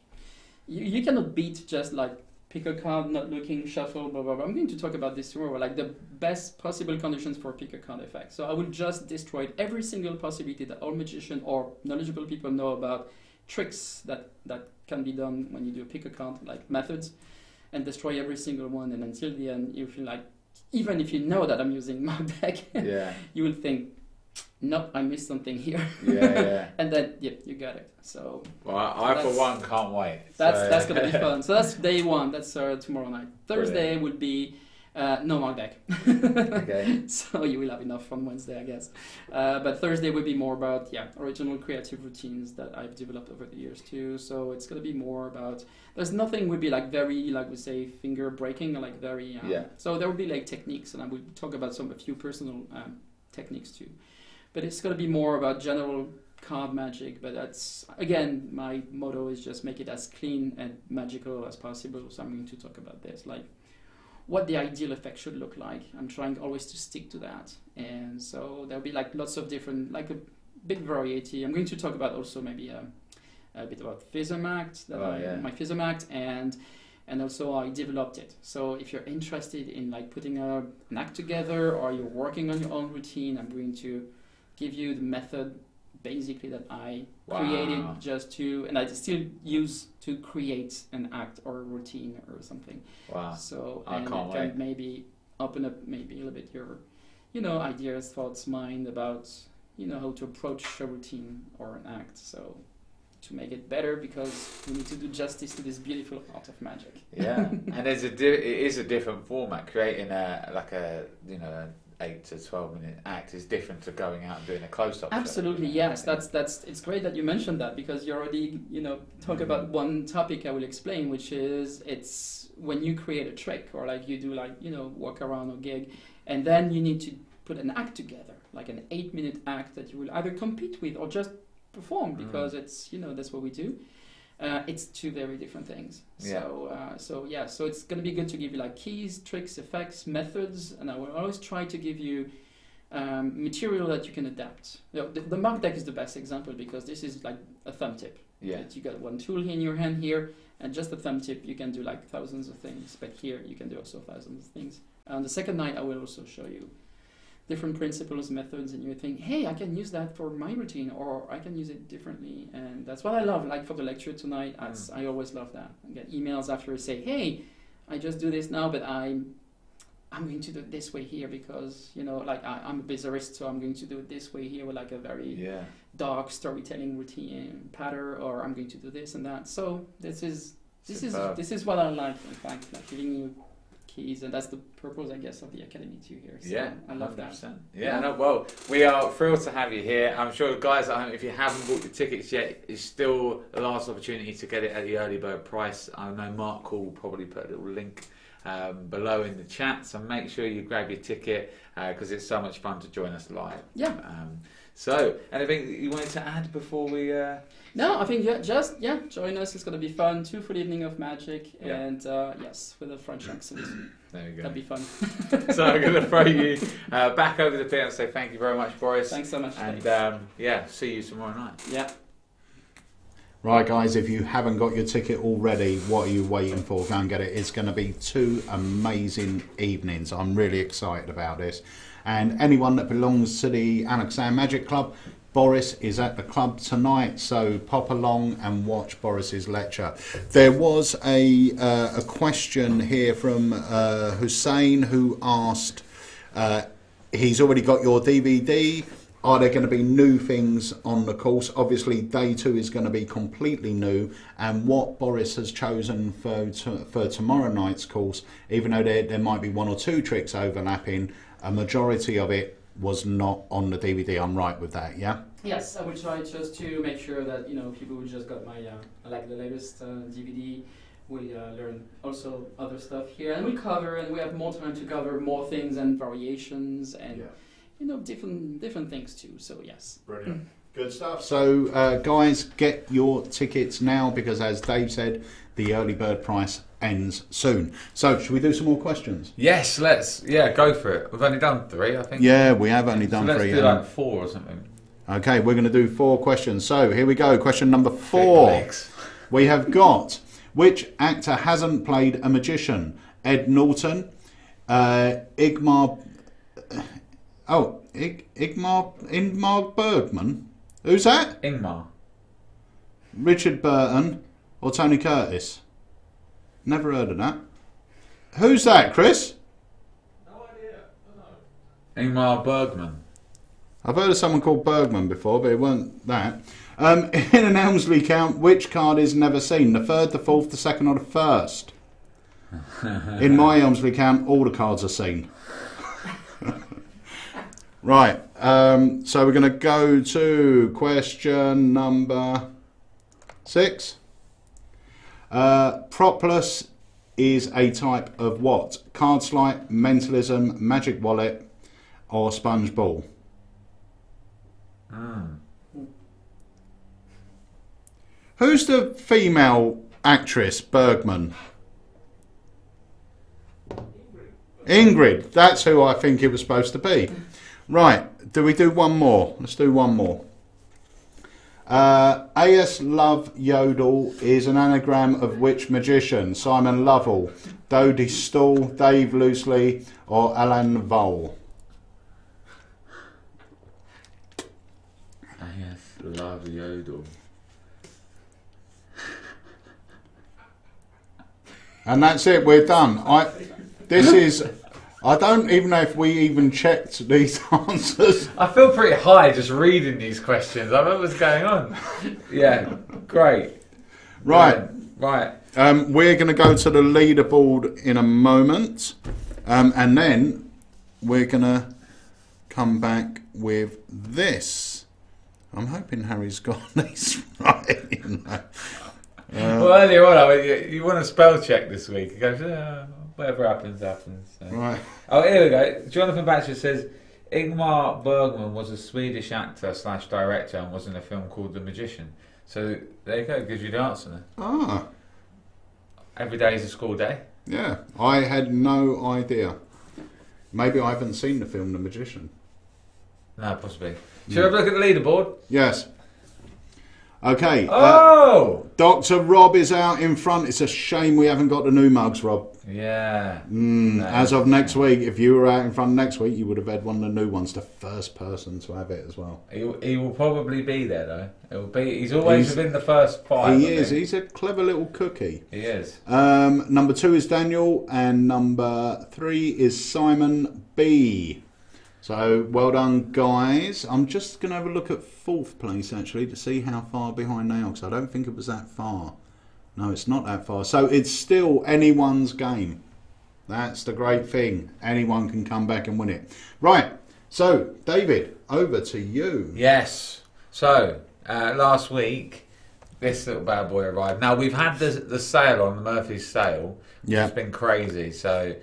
you cannot beat just like pick a card, not looking, shuffle, blah blah blah. I'm going to talk about this tomorrow, like the best possible conditions for pick a card effect. So I will just destroy every single possibility that all magicians or knowledgeable people know about, tricks that can be done when you do a pick a card, like methods, and destroy every single one. And until the end, you feel like, even if you know that I'm using mark deck, you will think, no, I missed something here. And then, you got it. So. Well, I for one can't wait. That's gonna be fun. So that's day one. That's tomorrow night. Thursday would be no mark deck. Okay. So you will have enough on Wednesday, I guess. But Thursday would be more about original creative routines that I've developed over the years too. So it's gonna be more about. There's nothing would be like very, like we say, finger breaking, or like very. So there will be like techniques, and I will talk about a few personal techniques too. But it's going to be more about general card magic. But that's, again, my motto is just make it as clean and magical as possible. So I'm going to talk about this, like what the ideal effect should look like. I'm trying always to stick to that. And so there'll be like lots of different, like a big variety. I'm going to talk about also maybe a bit about Fism Act, my Fism Act, and also I developed it. So if you're interested in like putting an act together, or you're working on your own routine, I'm going to give you the method basically that I created and I still use to create an act or a routine or something. Wow. So I can't wait. Can maybe open up maybe a little bit your ideas, thoughts, mind about how to approach a routine or an act. So to make it better, because we need to do justice to this beautiful art of magic. Yeah. And it is a different format. Creating an 8 to 12 minute act is different to going out and doing a close-up. Absolutely, yes. That's it's great that you mentioned that, because you already talk about one topic I will explain, which is it's when you create a trick, or like you do walk around or gig, and then you need to put an act together, like an 8-minute act that you will either compete with or just perform, because it's that's what we do. It's two very different things. So it's going to be good to give you like keys, tricks, effects, methods, and I will always try to give you material that you can adapt. The mark deck is the best example, because this is like a thumb tip. You got one tool in your hand here, and just a thumb tip, you can do like thousands of things. But here you can do also thousands of things. On the second night, I will also show you different principles, methods, and you think, hey, I can use that for my routine, or I can use it differently. And that's what I love. Like for the lecture tonight, I always love that. I get emails after say, hey, I just do this now, but I'm going to do it this way here, because I'm a bizarrist, so I'm going to do it this way here with like a very dark storytelling routine pattern, or I'm going to do this and that. So this is what I like, in fact, like giving you keys, and that's the purpose, I guess, of the academy too here. So Yeah, I love that. 100%. Yeah, no, well, we are thrilled to have you here. I'm sure, guys at home, if you haven't bought your tickets yet, it's still the last opportunity to get it at the early bird price. I know Mark will probably put a little link below in the chat, so make sure you grab your ticket because it's so much fun to join us live. Yeah. So, anything that you wanted to add before we... No, I think join us. It's going to be fun. 2 full evening of magic, and yes, with a French accent. There you go. That'd be fun. So I'm going to throw you back over the pit and say thank you very much, Boris. Thanks so much. And yeah, see you tomorrow night. Yeah. Right, guys, if you haven't got your ticket already, what are you waiting for? Go and get it. It's going to be 2 amazing evenings. I'm really excited about this. And anyone that belongs to the Alexander Magic Club, Boris is at the club tonight, so pop along and watch Boris's lecture. There was a question here from Hussein, who asked, he's already got your DVD. Are there going to be new things on the course? Obviously, day 2 is going to be completely new, and what Boris has chosen for tomorrow night's course, even though there might be 1 or 2 tricks overlapping, a majority of it was not on the DVD. I'm right with that, yeah? Yes, I will try just to make sure that people who just got my like the latest DVD will learn also other stuff here, and we have more time to cover more things and variations and different things too. So yes, brilliant, good stuff. So guys, get your tickets now because, as Dave said, the early bird price ends soon. So should we do some more questions? Yes, let's. Yeah, go for it. We've only done 3, I think. Yeah, we have only done 3. Let's do like 4 or something. Okay, we're going to do 4 questions. So here we go. Question number 4. We have got, which actor hasn't played a magician? Ed Norton, Ingmar Bergman. Who's that? Ingmar. Richard Burton or Tony Curtis? Never heard of that. Who's that, Chris? No idea. Ingmar Bergman. I've heard of someone called Bergman before, but it weren't that. In an Elmsley count, which card is never seen? The 3rd, the 4th, the 2nd or the 1st? In my Elmsley count, all the cards are seen. Right, so we're going to go to question number 6. Propolis is a type of what? Card sleight, mentalism, magic wallet or sponge ball? Who's the female actress, Bergman? Ingrid. That's who I think it was supposed to be. Right, do we do one more? Let's do one more. A.S. Love Yodel is an anagram of which magician? Simon Lovell, Dodie Stall, Dave Loosely or Alan Vole? A.S. Love Yodel. And that's it, we're done. I don't even know if we even checked these answers. I feel pretty high just reading these questions. I don't know what's going on. Yeah, great. Right. Right. We're going to go to the leaderboard in a moment. And then we're going to come back with this. I'm hoping Harry's got these right. Well, earlier on, you want to spell check this week. He goes, whatever happens, happens. So. Right. Oh, here we go. Jonathan Batcher says, Ingmar Bergman was a Swedish actor / director and was in a film called The Magician. So there you go, gives you the answer there. Ah. Every day is a school day. Yeah, I had no idea. Maybe I haven't seen the film The Magician. No, possibly. Should we have a look at the leaderboard? Yes. Okay. Oh! Dr. Rob is out in front. It's a shame we haven't got the new mugs, Rob. Yeah. As of next week, if you were out in front next week, you would have had one of the new ones, the first person to have it as well. He will probably be there, though. He's always within the first 5. He is. He's a clever little cookie. He is. Number 2 is Daniel, and number 3 is Simon B. So, well done, guys. I'm just going to have a look at 4th place, actually, to see how far behind they are, because I don't think it was that far. No, it's not that far. So, it's still anyone's game. That's the great thing. Anyone can come back and win it. Right. So, David, over to you. Yes. So, last week, this little bad boy arrived. Now, we've had the sale on the Murphy's sale. Yeah. It's been crazy. So,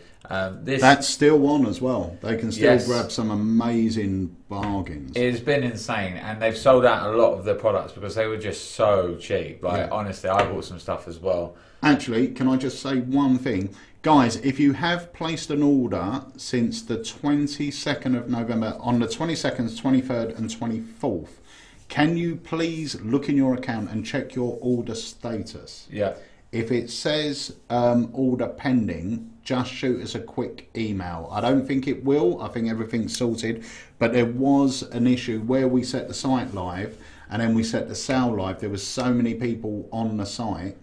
this... That's still on as well. They can still Yes. grab some amazing bargains. It's been insane. And they've sold out a lot of their products because they were just so cheap. Like, Yeah. honestly, I bought some stuff as well. Actually, can I just say one thing? Guys, if you have placed an order since the 22nd of November, on the 22nd, 23rd and 24th, can you please look in your account and check your order status? Yeah. If it says order pending, just shoot us a quick email. I don't think it will. I think everything's sorted. But there was an issue where we set the site live and then we set the sale live. There was so many people on the site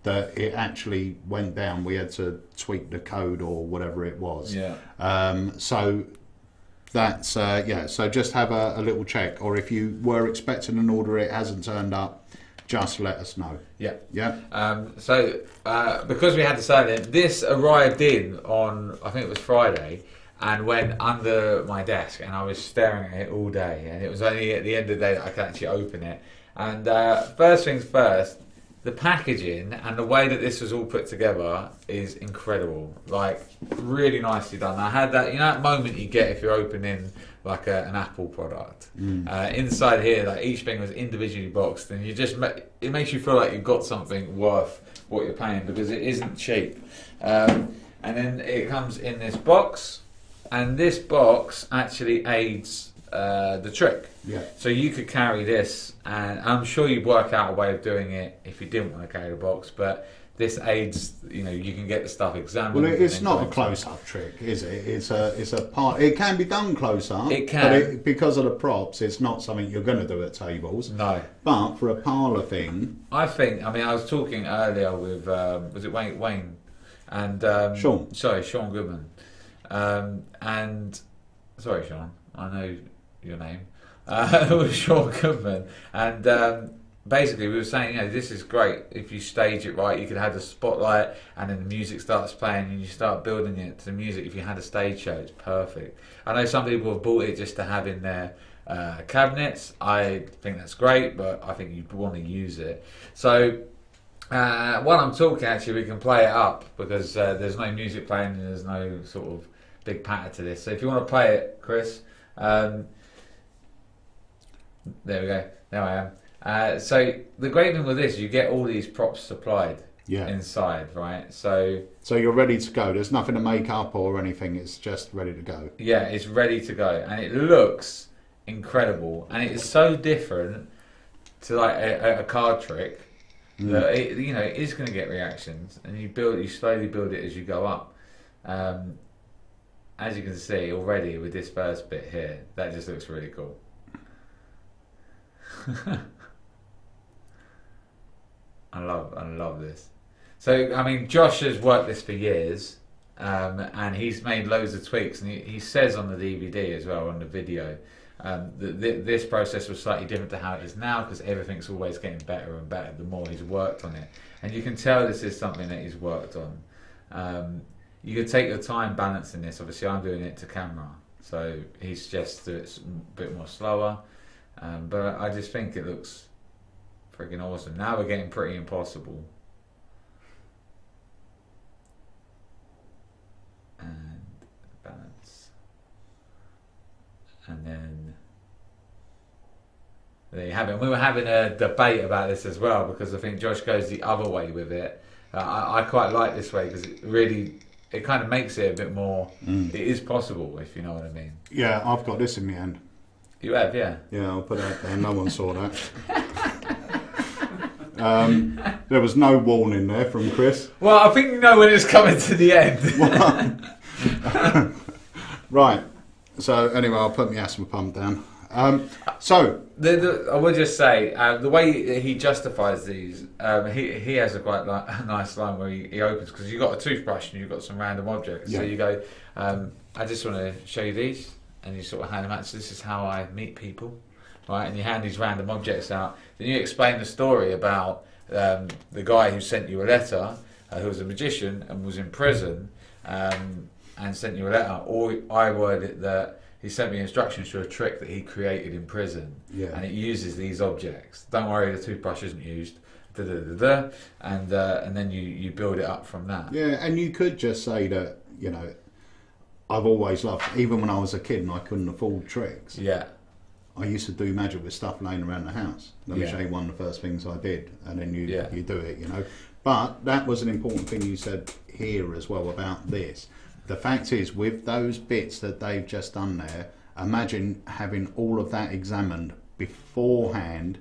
that it actually went down. We had to tweak the code or whatever it was. Yeah. So that's, yeah, so just have a little check. Or if you were expecting an order, it hasn't turned up, just let us know. Yeah. Yeah. So, because we had to sell it, this arrived in on, I think it was Friday, and went under my desk, and I was staring at it all day, and it was only at the end of the day that I could actually open it. And first things first, the packaging and the way that this was all put together is incredible. Like, really nicely done. I had that, you know, that moment you get if you're opening like an Apple product. Inside here, like each thing was individually boxed, and you just it makes you feel like you've got something worth what you're paying because it isn't cheap. And then it comes in this box, and this box actually aids the trick. Yeah. So you could carry this, and I'm sure you'd work out a way of doing it if you didn't want to carry the box, but this aids, you know, you can get the stuff examined. Well, it's not a close-up trick, is it? It's a part. It can be done close-up. It can. But because of the props, it's not something you're going to do at tables. No. But for a parlour thing... I think, I mean, I was talking earlier with, was it Wayne? And Sean. Sorry, Sean Goodman. And, sorry, Sean, I know your name. It was Sean Goodman. And basically we were saying, you know, this is great. If you stage it right, you could have the spotlight and then the music starts playing and you start building it to the music. If you had a stage show, it's perfect. I know some people have bought it just to have in their cabinets. I think that's great, but I think you'd want to use it. So while I'm talking, actually, we can play it up because there's no music playing and there's no sort of big patter to this. So if you want to play it, Chris, there we go. There I am. So the great thing with this, you get all these props supplied inside, right? So you're ready to go. There's nothing to make up or anything. It's just ready to go. Yeah, it's ready to go, and it looks incredible, and it is so different to like a card trick that it, you know, it is going to get reactions, and you slowly build it as you go up. As you can see already with this first bit here, that just looks really cool. I love this. So I mean, Josh has worked this for years, and he's made loads of tweaks, and he says on the DVD as well, on the video, that this process was slightly different to how it is now because everything's always getting better and better the more he's worked on it, and you can tell this is something that he's worked on. You could take your time balancing this. Obviously, I'm doing it to camera, so he's just it's a bit more slower. But I just think it looks freaking awesome. Now we're getting pretty impossible. And balance. And then there you have it. And we were having a debate about this as well because I think Josh goes the other way with it. I quite like this way because it kind of makes it a bit more, it is possible, if you know what I mean. Yeah, I've got this in my hand. You have, yeah. Yeah, I'll put it out there. No one saw that. There was no warning there from Chris. Well, I think you know when it's coming to the end. Right. So anyway, I'll put my asthma pump down. So I would just say the way he justifies these, he has a quite a nice line where he opens because you've got a toothbrush and you've got some random objects. Yeah. So you go, I just want to show you these, and you sort of hand them out. So this is how I meet people, right? And you hand these random objects out. Then you explain the story about the guy who sent you a letter, who was a magician and was in prison. and sent you a letter, or I word it that he sent me instructions to a trick that he created in prison, and it uses these objects. Don't worry, the toothbrush isn't used. And then you build it up from that. Yeah, and you could just say that, you know, I've always loved, even when I was a kid and I couldn't afford tricks. Yeah. I used to do magic with stuff laying around the house. Let me show you one of the first things I did, and then you do it, you know. But that was an important thing you said here as well about this. The fact is, with those bits that they've just done there, imagine having all of that examined beforehand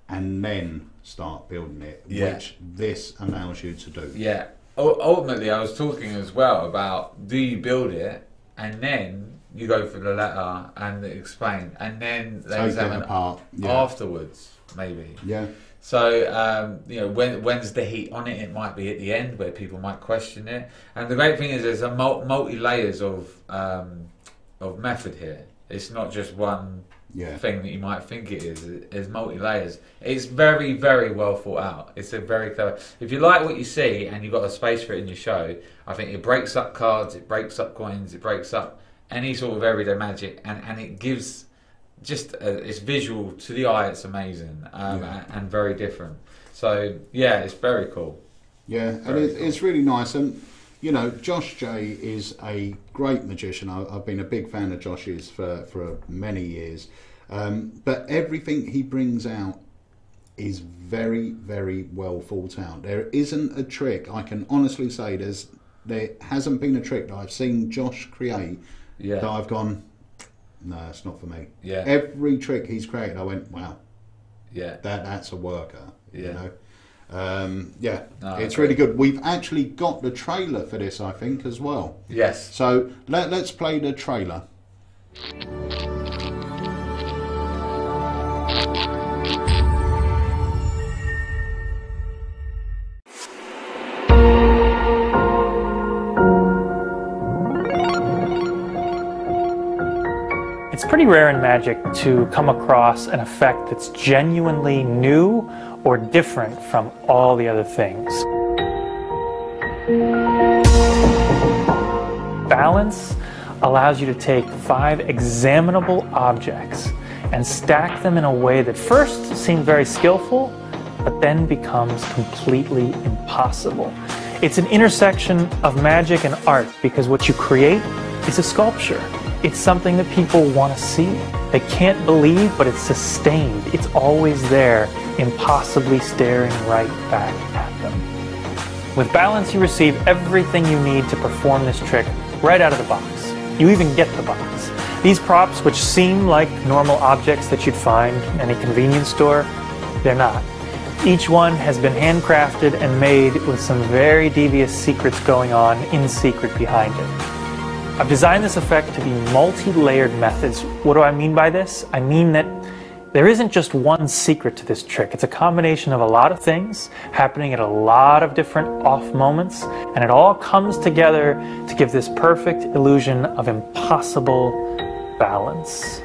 and then start building it, which this allows you to do. Yeah. Ultimately, I was talking as well about, do you build it and then you go for the letter and explain, and then they examine apart afterwards, maybe. Yeah. So you know, when's the heat on it? It might be at the end where people might question it. And the great thing is, there's a multi layers of method here. It's not just one thing that you might think it is. It's multi layers. It's very, very well thought out. It's a very clever. If you like what you see and you've got a space for it in your show, I think it breaks up cards, it breaks up coins, it breaks up any sort of everyday magic, and it gives just it's visual to the eye. It's amazing and very different. So yeah, it's very cool. Yeah, and it's really nice. And you know, Josh J is a great magician. I've been a big fan of Josh's for many years. But everything he brings out is very, very well thought out. There isn't a trick, I can honestly say, there hasn't been a trick that I've seen Josh create that I've gone, no, it's not for me. Yeah. Every trick he's created, I went, wow. Yeah. That's a worker. Yeah. You know? It's really good. We've actually got the trailer for this, I think, as well. Yes. So let's play the trailer. It's pretty rare in magic to come across an effect that's genuinely new or different from all the other things. Balance allows you to take 5 examinable objects and stack them in a way that first seemed very skillful, but then becomes completely impossible. It's an intersection of magic and art, because what you create is a sculpture. It's something that people want to see. They can't believe, but it's sustained. It's always there, impossibly staring right back at them. With Balance, you receive everything you need to perform this trick right out of the box. You even get the box. These props, which seem like normal objects that you'd find in any convenience store, they're not. Each one has been handcrafted and made with some very devious secrets going on in secret behind it. I've designed this effect to be multi-layered methods. What do I mean by this? I mean that there isn't just one secret to this trick. It's a combination of a lot of things happening at a lot of different off moments, and it all comes together to give this perfect illusion of impossible balance.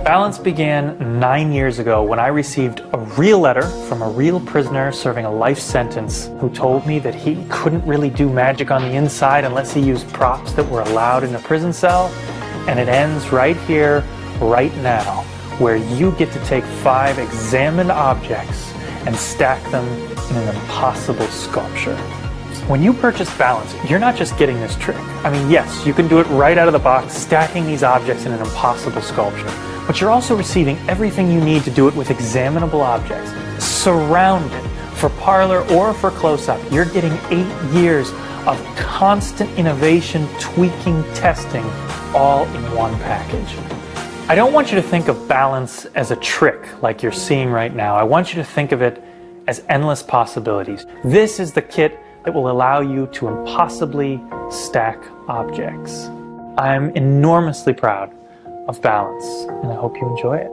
Balance began 9 years ago when I received a real letter from a real prisoner serving a life sentence who told me that he couldn't really do magic on the inside unless he used props that were allowed in a prison cell. And it ends right here, right now, where you get to take 5 examined objects and stack them in an impossible sculpture. When you purchase Balance, you're not just getting this trick. I mean, yes, you can do it right out of the box, stacking these objects in an impossible sculpture. But you're also receiving everything you need to do it with examinable objects, surrounded for parlor or for close-up. You're getting 8 years of constant innovation, tweaking, testing, all in one package. I don't want you to think of Balance as a trick like you're seeing right now. I want you to think of it as endless possibilities. This is the kit that will allow you to impossibly stack objects. I'm enormously proud of Balance, and I hope you enjoy it.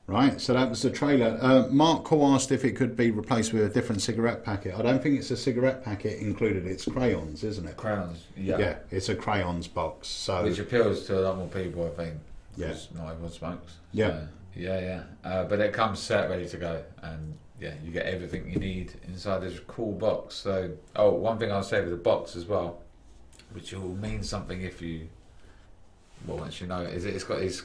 Right, Right, so that was the trailer. Mark Cole asked if it could be replaced with a different cigarette packet. I don't think it's a cigarette packet included. It's crayons, isn't it? Crayons, yeah. Yeah, it's a crayons box. So Which appeals to a lot more people, I think. Yeah. 'Cause not everyone smokes. Yeah. So, yeah. But it comes set ready to go, and yeah, you get everything you need inside this cool box. So, one thing I'll say with the box as well, which will mean something if you, well, once you know it, is it's got these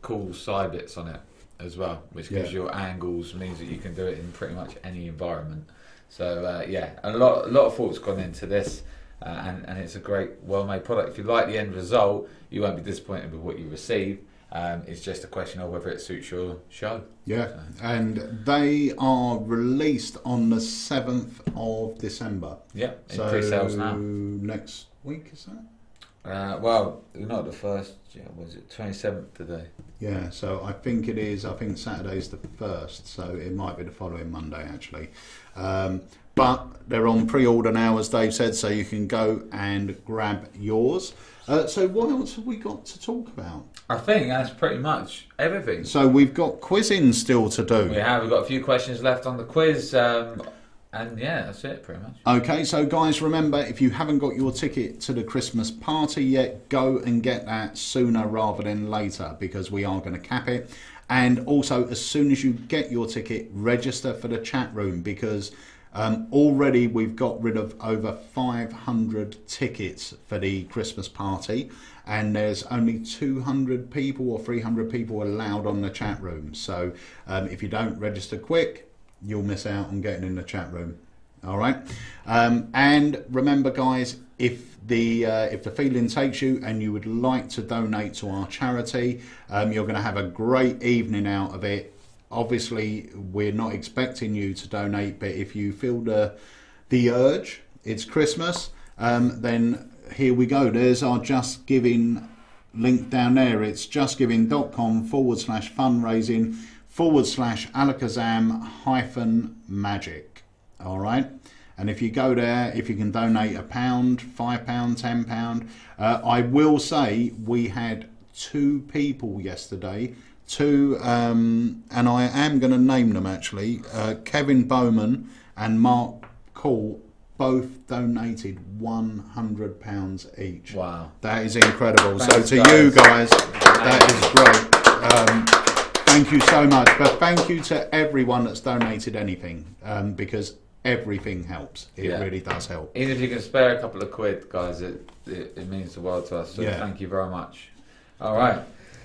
cool side bits on it as well, which gives you angles, means that you can do it in pretty much any environment. So yeah, a lot of thought's gone into this, and it's a great, well-made product. If you like the end result, you won't be disappointed with what you receive. It's just a question of whether it suits your show. yeah, and they are released on the 7th of December. Yeah, in So pre-sales now. next week, is that? Well, not the first. Yeah, was it 27th today? Yeah, so I think it is. I think Saturday's the 1st, so it might be the following Monday actually. But they're on pre-order now, as Dave said, so you can go and grab yours. So what else have we got to talk about? I think that's pretty much everything. So we've got quizzing still to do. We've got a few questions left on the quiz, and yeah, that's it pretty much. Okay, so guys, remember, if you haven't got your ticket to the Christmas party yet, go and get that sooner rather than later, because we are going to cap it. And also, as soon as you get your ticket, register for the chat room, because already we've got rid of over 500 tickets for the Christmas party, and there's only 200 people or 300 people allowed on the chat room. So if you don't register quick, you'll miss out on getting in the chat room. All right, and remember, guys, if the feeling takes you and you would like to donate to our charity, you're going to have a great evening out of it. Obviously, we're not expecting you to donate, but if you feel the urge, it's Christmas, then here we go. There's our Just Giving link down there. It's justgiving.com/fundraising/Alakazam-magic. All right. And if you go there, if you can donate £1, £5, £10, I will say we had 2 people yesterday. And I am going to name them actually. Kevin Bowman and Mark Cole both donated £100 each. Wow, that is incredible. Thanks, so to guys. you guys, that is great. Thank you so much. But thank you to everyone that's donated anything, because everything helps. It really does help. Even if you can spare a couple of quid, guys, it means the world to us. So thank you very much. All right.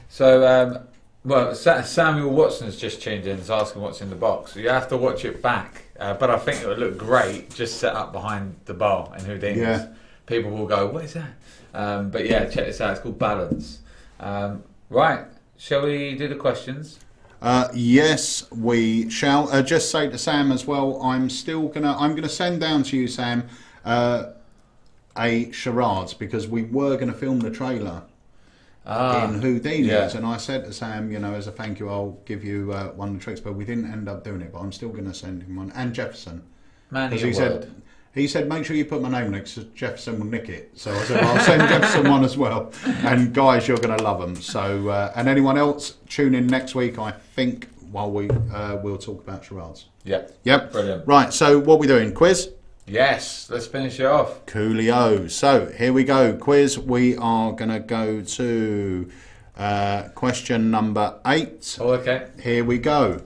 So, well, Samuel Watson's just tuned in. He's asking what's in the box. So you have to watch it back. But I think it would look great just set up behind the bar in Houdini's. Yeah. People will go, what is that? But yeah, check this out. It's called Balance. Right. Shall we do the questions? Yes, we shall. Just say to Sam as well, I'm gonna send down to you, Sam, a charades, because we were gonna film the trailer in Houdini's, and I said to Sam, as a thank you, I'll give you one of the tricks, but we didn't end up doing it. But I'm still gonna send him one, and Jefferson, Man, he said, make sure you put my name next, because Jefferson will nick it. So I said, well, I'll send Jefferson one as well. And guys, you're going to love them. So, and anyone else, tune in next week, I think, while we'll talk about charades. Yep. Brilliant. Right, so what are we doing? Quiz? Yes, let's finish it off. Coolio. So here we go. Quiz. We are going to go to question number 8. Oh, okay. Here we go.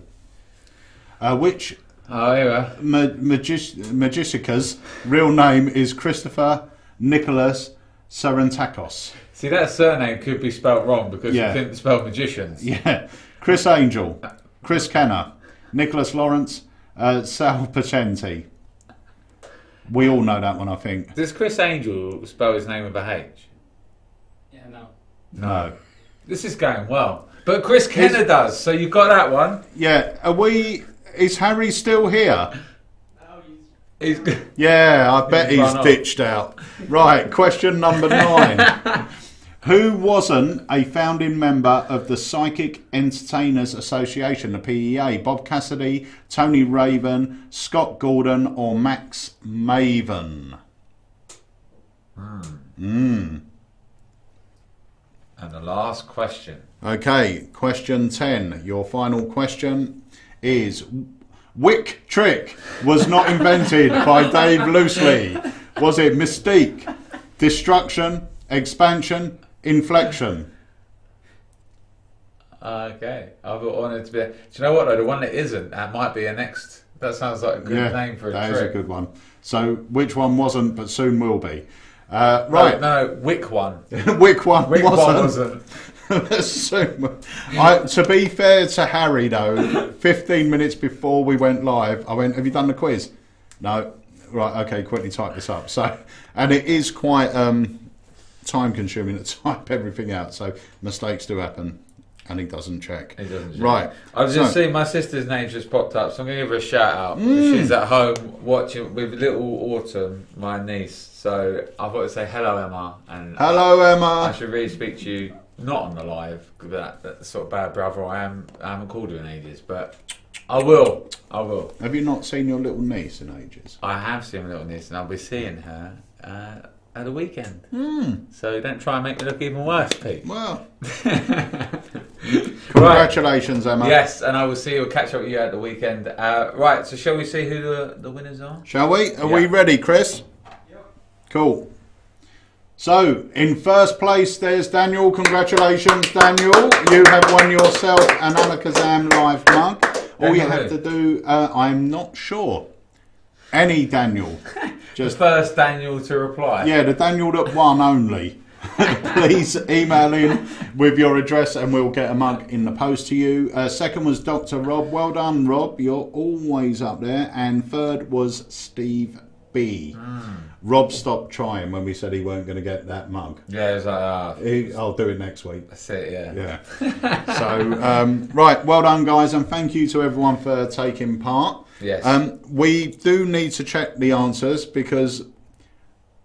Which... here we are. Magicica's real name is Christopher Nicholas Sarantakos. See, that surname could be spelt wrong because you couldn't spell magicians. Yeah. Chris Angel, Chris Kenner, Nicholas Lawrence, Sal Pacenti. We all know that one, I think. Does Chris Angel spell his name with a H? Yeah, no. No. This is going well. But Chris Kenner does, so you got that one. Yeah. Is Harry still here? He's Yeah, I bet he's run off. ditched out. Right, question number 9. Who wasn't a founding member of the Psychic Entertainers Association, the PEA? Bob Cassidy, Tony Raven, Scott Gordon, or Max Maven? And the Last question. Okay, question 10. Your final question is: Wick trick was not invented by Dave Loosely. Was it mystique, destruction, expansion, inflection? Okay, I've wanted to be. Do you know what though? The one that isn't, that might be a next. That sounds like a good name for a that trick. is a good one. So, which one wasn't, but soon will be? Right. No, Wick one. Wick one Wick one wasn't. To be fair to Harry, though, 15 minutes before we went live, I went, "Have you done the quiz?" No. Right. Okay. Quickly type this up. So, and it is quite time-consuming to type everything out. So mistakes do happen, and he doesn't check. He doesn't check. Right. I've just seen my sister's name just popped up, so I'm going to give her a shout out. She's at home watching with little Autumn, my niece. So I thought to say hello, Emma, and Hello, Emma. I should really speak to you. Not on the live, because that's sort of bad brother I am. I haven't called her in ages, but I will. Have you not seen your little niece in ages? I have seen my little niece, and I'll be seeing her at the weekend. So don't try and make me look even worse, Pete. Well, congratulations, Emma. Yes, and I will see you. Catch up with you at the weekend. Right, so shall we see who the winners are? Shall we? Are we ready, Chris? Yep. Cool. So, in first place, there's Daniel. Congratulations, Daniel. You have won yourself an Alakazam Live mug. All you have to do, I'm not sure. Any Daniel. Just the first Daniel to reply. Yeah, the Daniel that won only. Please email in with your address and we'll get a mug in the post to you. Second was Dr. Rob. Well done, Rob. You're always up there. And third was Steve B. Rob stopped trying when we said he weren't going to get that mug. Yeah, it was like, I'll do it next week. That's it, yeah. Yeah. So, right, well done, guys, and thank you to everyone for taking part. Yes. We do need to check the answers because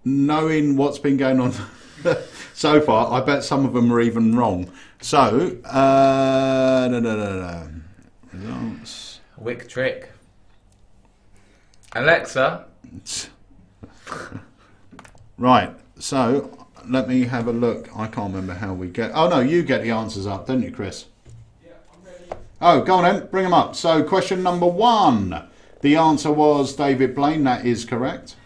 knowing what's been going on so far, I bet some of them are even wrong. So, results. Wick trick. Alexa. Right, so let me have a look. I can't remember how we get. Oh no, you get the answers up, don't you, Chris? Yeah, I'm ready. Oh, go on then, bring them up. So, question number 1. The answer was David Blaine. That is correct.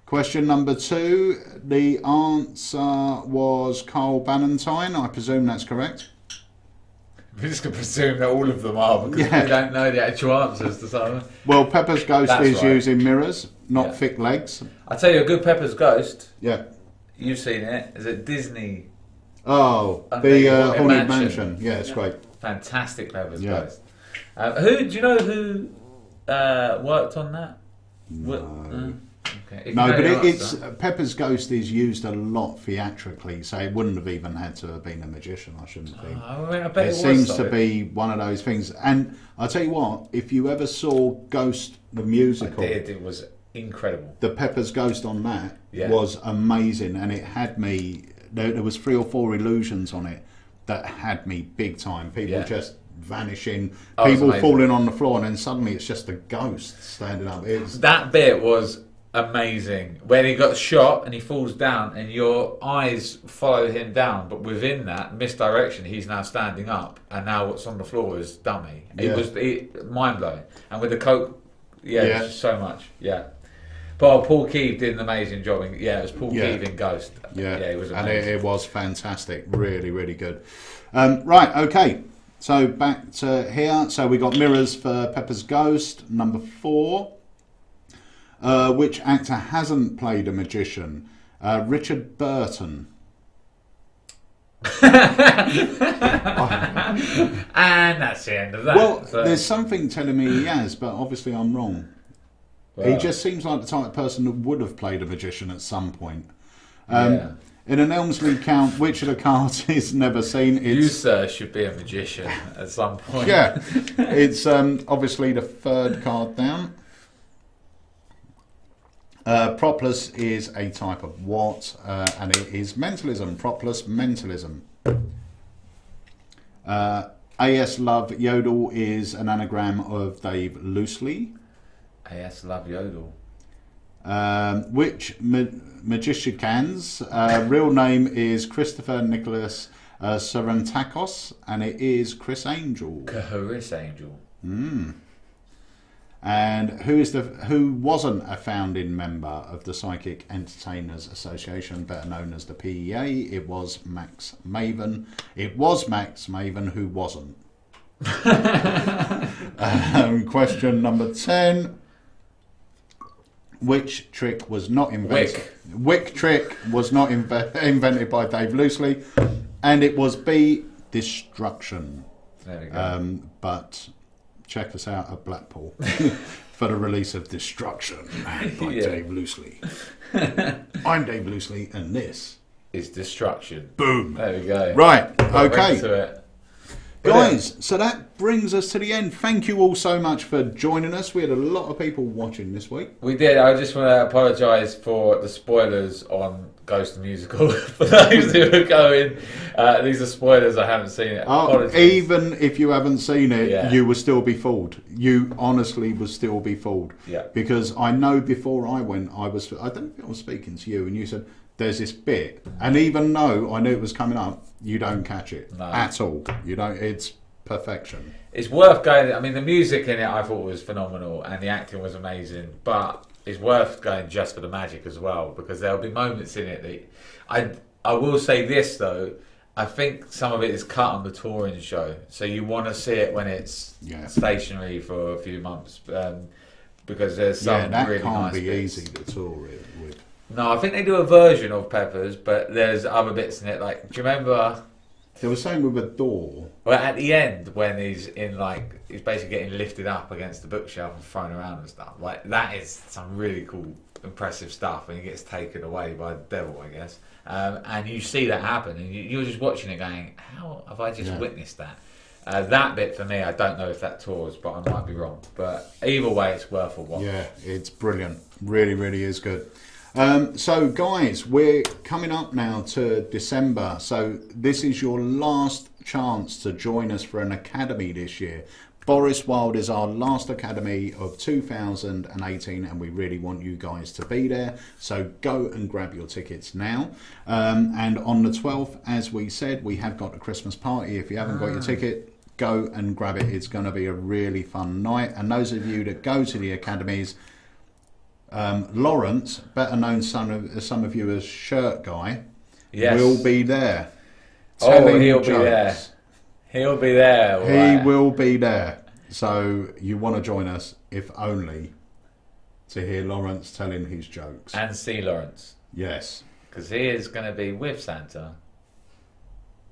Question number 2. The answer was Carl Ballantyne. I presume that's correct. We're just going to presume that all of them are because we don't know the actual answers to some of them. Well, Pepper's Ghost That's is right. using mirrors, not thick legs. I tell you, a good Pepper's Ghost. Yeah. You've seen it. Is it Disney? Oh, the Haunted Mansion. Yeah, it's great. Fantastic Pepper's Ghost. Do you know who worked on that? No. Okay. No, but it's Pepper's Ghost is used a lot theatrically, so it wouldn't have even had to have been a magician, I shouldn't think. I bet it seems to be one of those things. And I'll tell you what, if you ever saw Ghost the musical, I did. It was incredible. The Pepper's Ghost on that was amazing, and it had me. There was 3 or 4 illusions on it that had me big time. People just vanishing, people falling on the floor, and then suddenly it's just a ghost standing up. That bit was amazing when he got shot and he falls down and your eyes follow him down, but within that misdirection he's now standing up and now what's on the floor is dummy. It was mind-blowing, and with the coke so much. But Paul Keeve did an amazing job. It was Paul Keeve in Ghost. It was amazing. And it was fantastic, really, really good. Right, okay, so back to here. So we got mirrors for Pepper's Ghost. Number 4. Which actor hasn't played a magician? Richard Burton. And that's the end of that. Well, there's something telling me he has, but obviously I'm wrong. Well, he just seems like the type of person that would have played a magician at some point. In an Elmsley count, which of the cards is never seen? You, sir, should be a magician at some point. Yeah, it's obviously the 3rd card down. Proplus is a type of what, and it is mentalism. Proplus mentalism. A.S. Love Yodel is an anagram of Dave Loosely. A.S. Love Yodel. Which magician's real name is Christopher Nicholas Sarantakos, and it is Chris Angel. Chris Angel. And who wasn't a founding member of the Psychic Entertainers Association, better known as the PEA? It was Max Maven. It was Max Maven who wasn't. Question number 10. Which trick was not invented? Wick trick was not invented by Dave Loosely, and it was B, destruction. There we go. But check us out at Blackpool for the release of Destruction by Dave Loosely. I'm Dave Loosely, and this is Destruction. Boom. There we go. Right. Got Okay. into it. Guys, so that brings us to the end. Thank you all so much for joining us. We had a lot of people watching this week. We did. I just want to apologise for the spoilers on Ghost Musical. For those who are going, these are spoilers. I haven't seen it. Apologies. Even if you haven't seen it, Yeah. you will still be fooled. You honestly will still be fooled. Yeah. Because I know before I went, I don't think I was speaking to you, and you said, there's this bit. And even though I knew it was coming up, you don't catch it at all. You don't. It's perfection. It's worth going. I mean, the music in it I thought was phenomenal, and the acting was amazing. But it's worth going just for the magic as well, because there'll be moments in it that I will say this though. I think some of it is cut on the touring show, so you want to see it when it's stationary for a few months, because there's some that really can't nice be bits. easy to tour it with. No, I think they do a version of Peppers, but there's other bits in it. Like, do you remember? There was something with a door. Well, at the end, when he's in, like, he's basically getting lifted up against the bookshelf and thrown around and stuff. Like, that is some really cool, impressive stuff. And he gets taken away by the devil, I guess. And you see that happen, and you're just watching it, going, "How have I just witnessed that?" That bit for me, I don't know if that tours, but I might be wrong. But either way, it's worth a watch. Yeah, it's brilliant. Really, really is good. So guys, we're coming up now to December, so this is your last chance to join us for an academy this year. Boris Wild is our last academy of 2018, and we really want you guys to be there, so go and grab your tickets now. And on the 12th, as we said, we have got a Christmas party. If you haven't got your ticket, go and grab it. It's going to be a really fun night, and those of you that go to the academies, Lawrence, better known some of you as Shirt Guy, will be there. He'll be there. He'll be there. He will be there. So you want to join us, if only to hear Lawrence telling his jokes. And see Lawrence. Yes. Because he is going to be with Santa.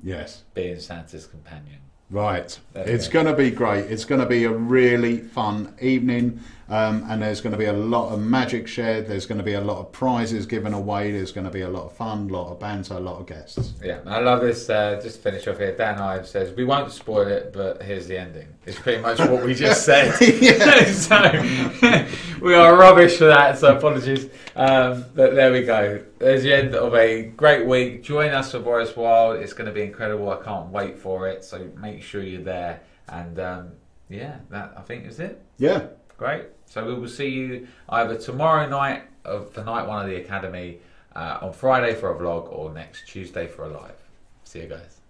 Yes. Being Santa's companion. Right. It's going to be great. It's going to be a really fun evening, and there's going to be a lot of magic shared. There's going to be a lot of prizes given away. There's going to be a lot of fun, a lot of banter, a lot of guests. Yeah, I love this. Just to finish off here, Dan Ives says, "We won't spoil it, but here's the ending." It's pretty much what we just said. So we are rubbish for that, so apologies. But there we go. There's the end of a great week. Join us for Boris Wild. It's going to be incredible. I can't wait for it. So make sure you're there. And that I think is it. Yeah. Great. So we will see you either tomorrow night for night one of the Academy, on Friday for a vlog, or next Tuesday for a live. See you guys.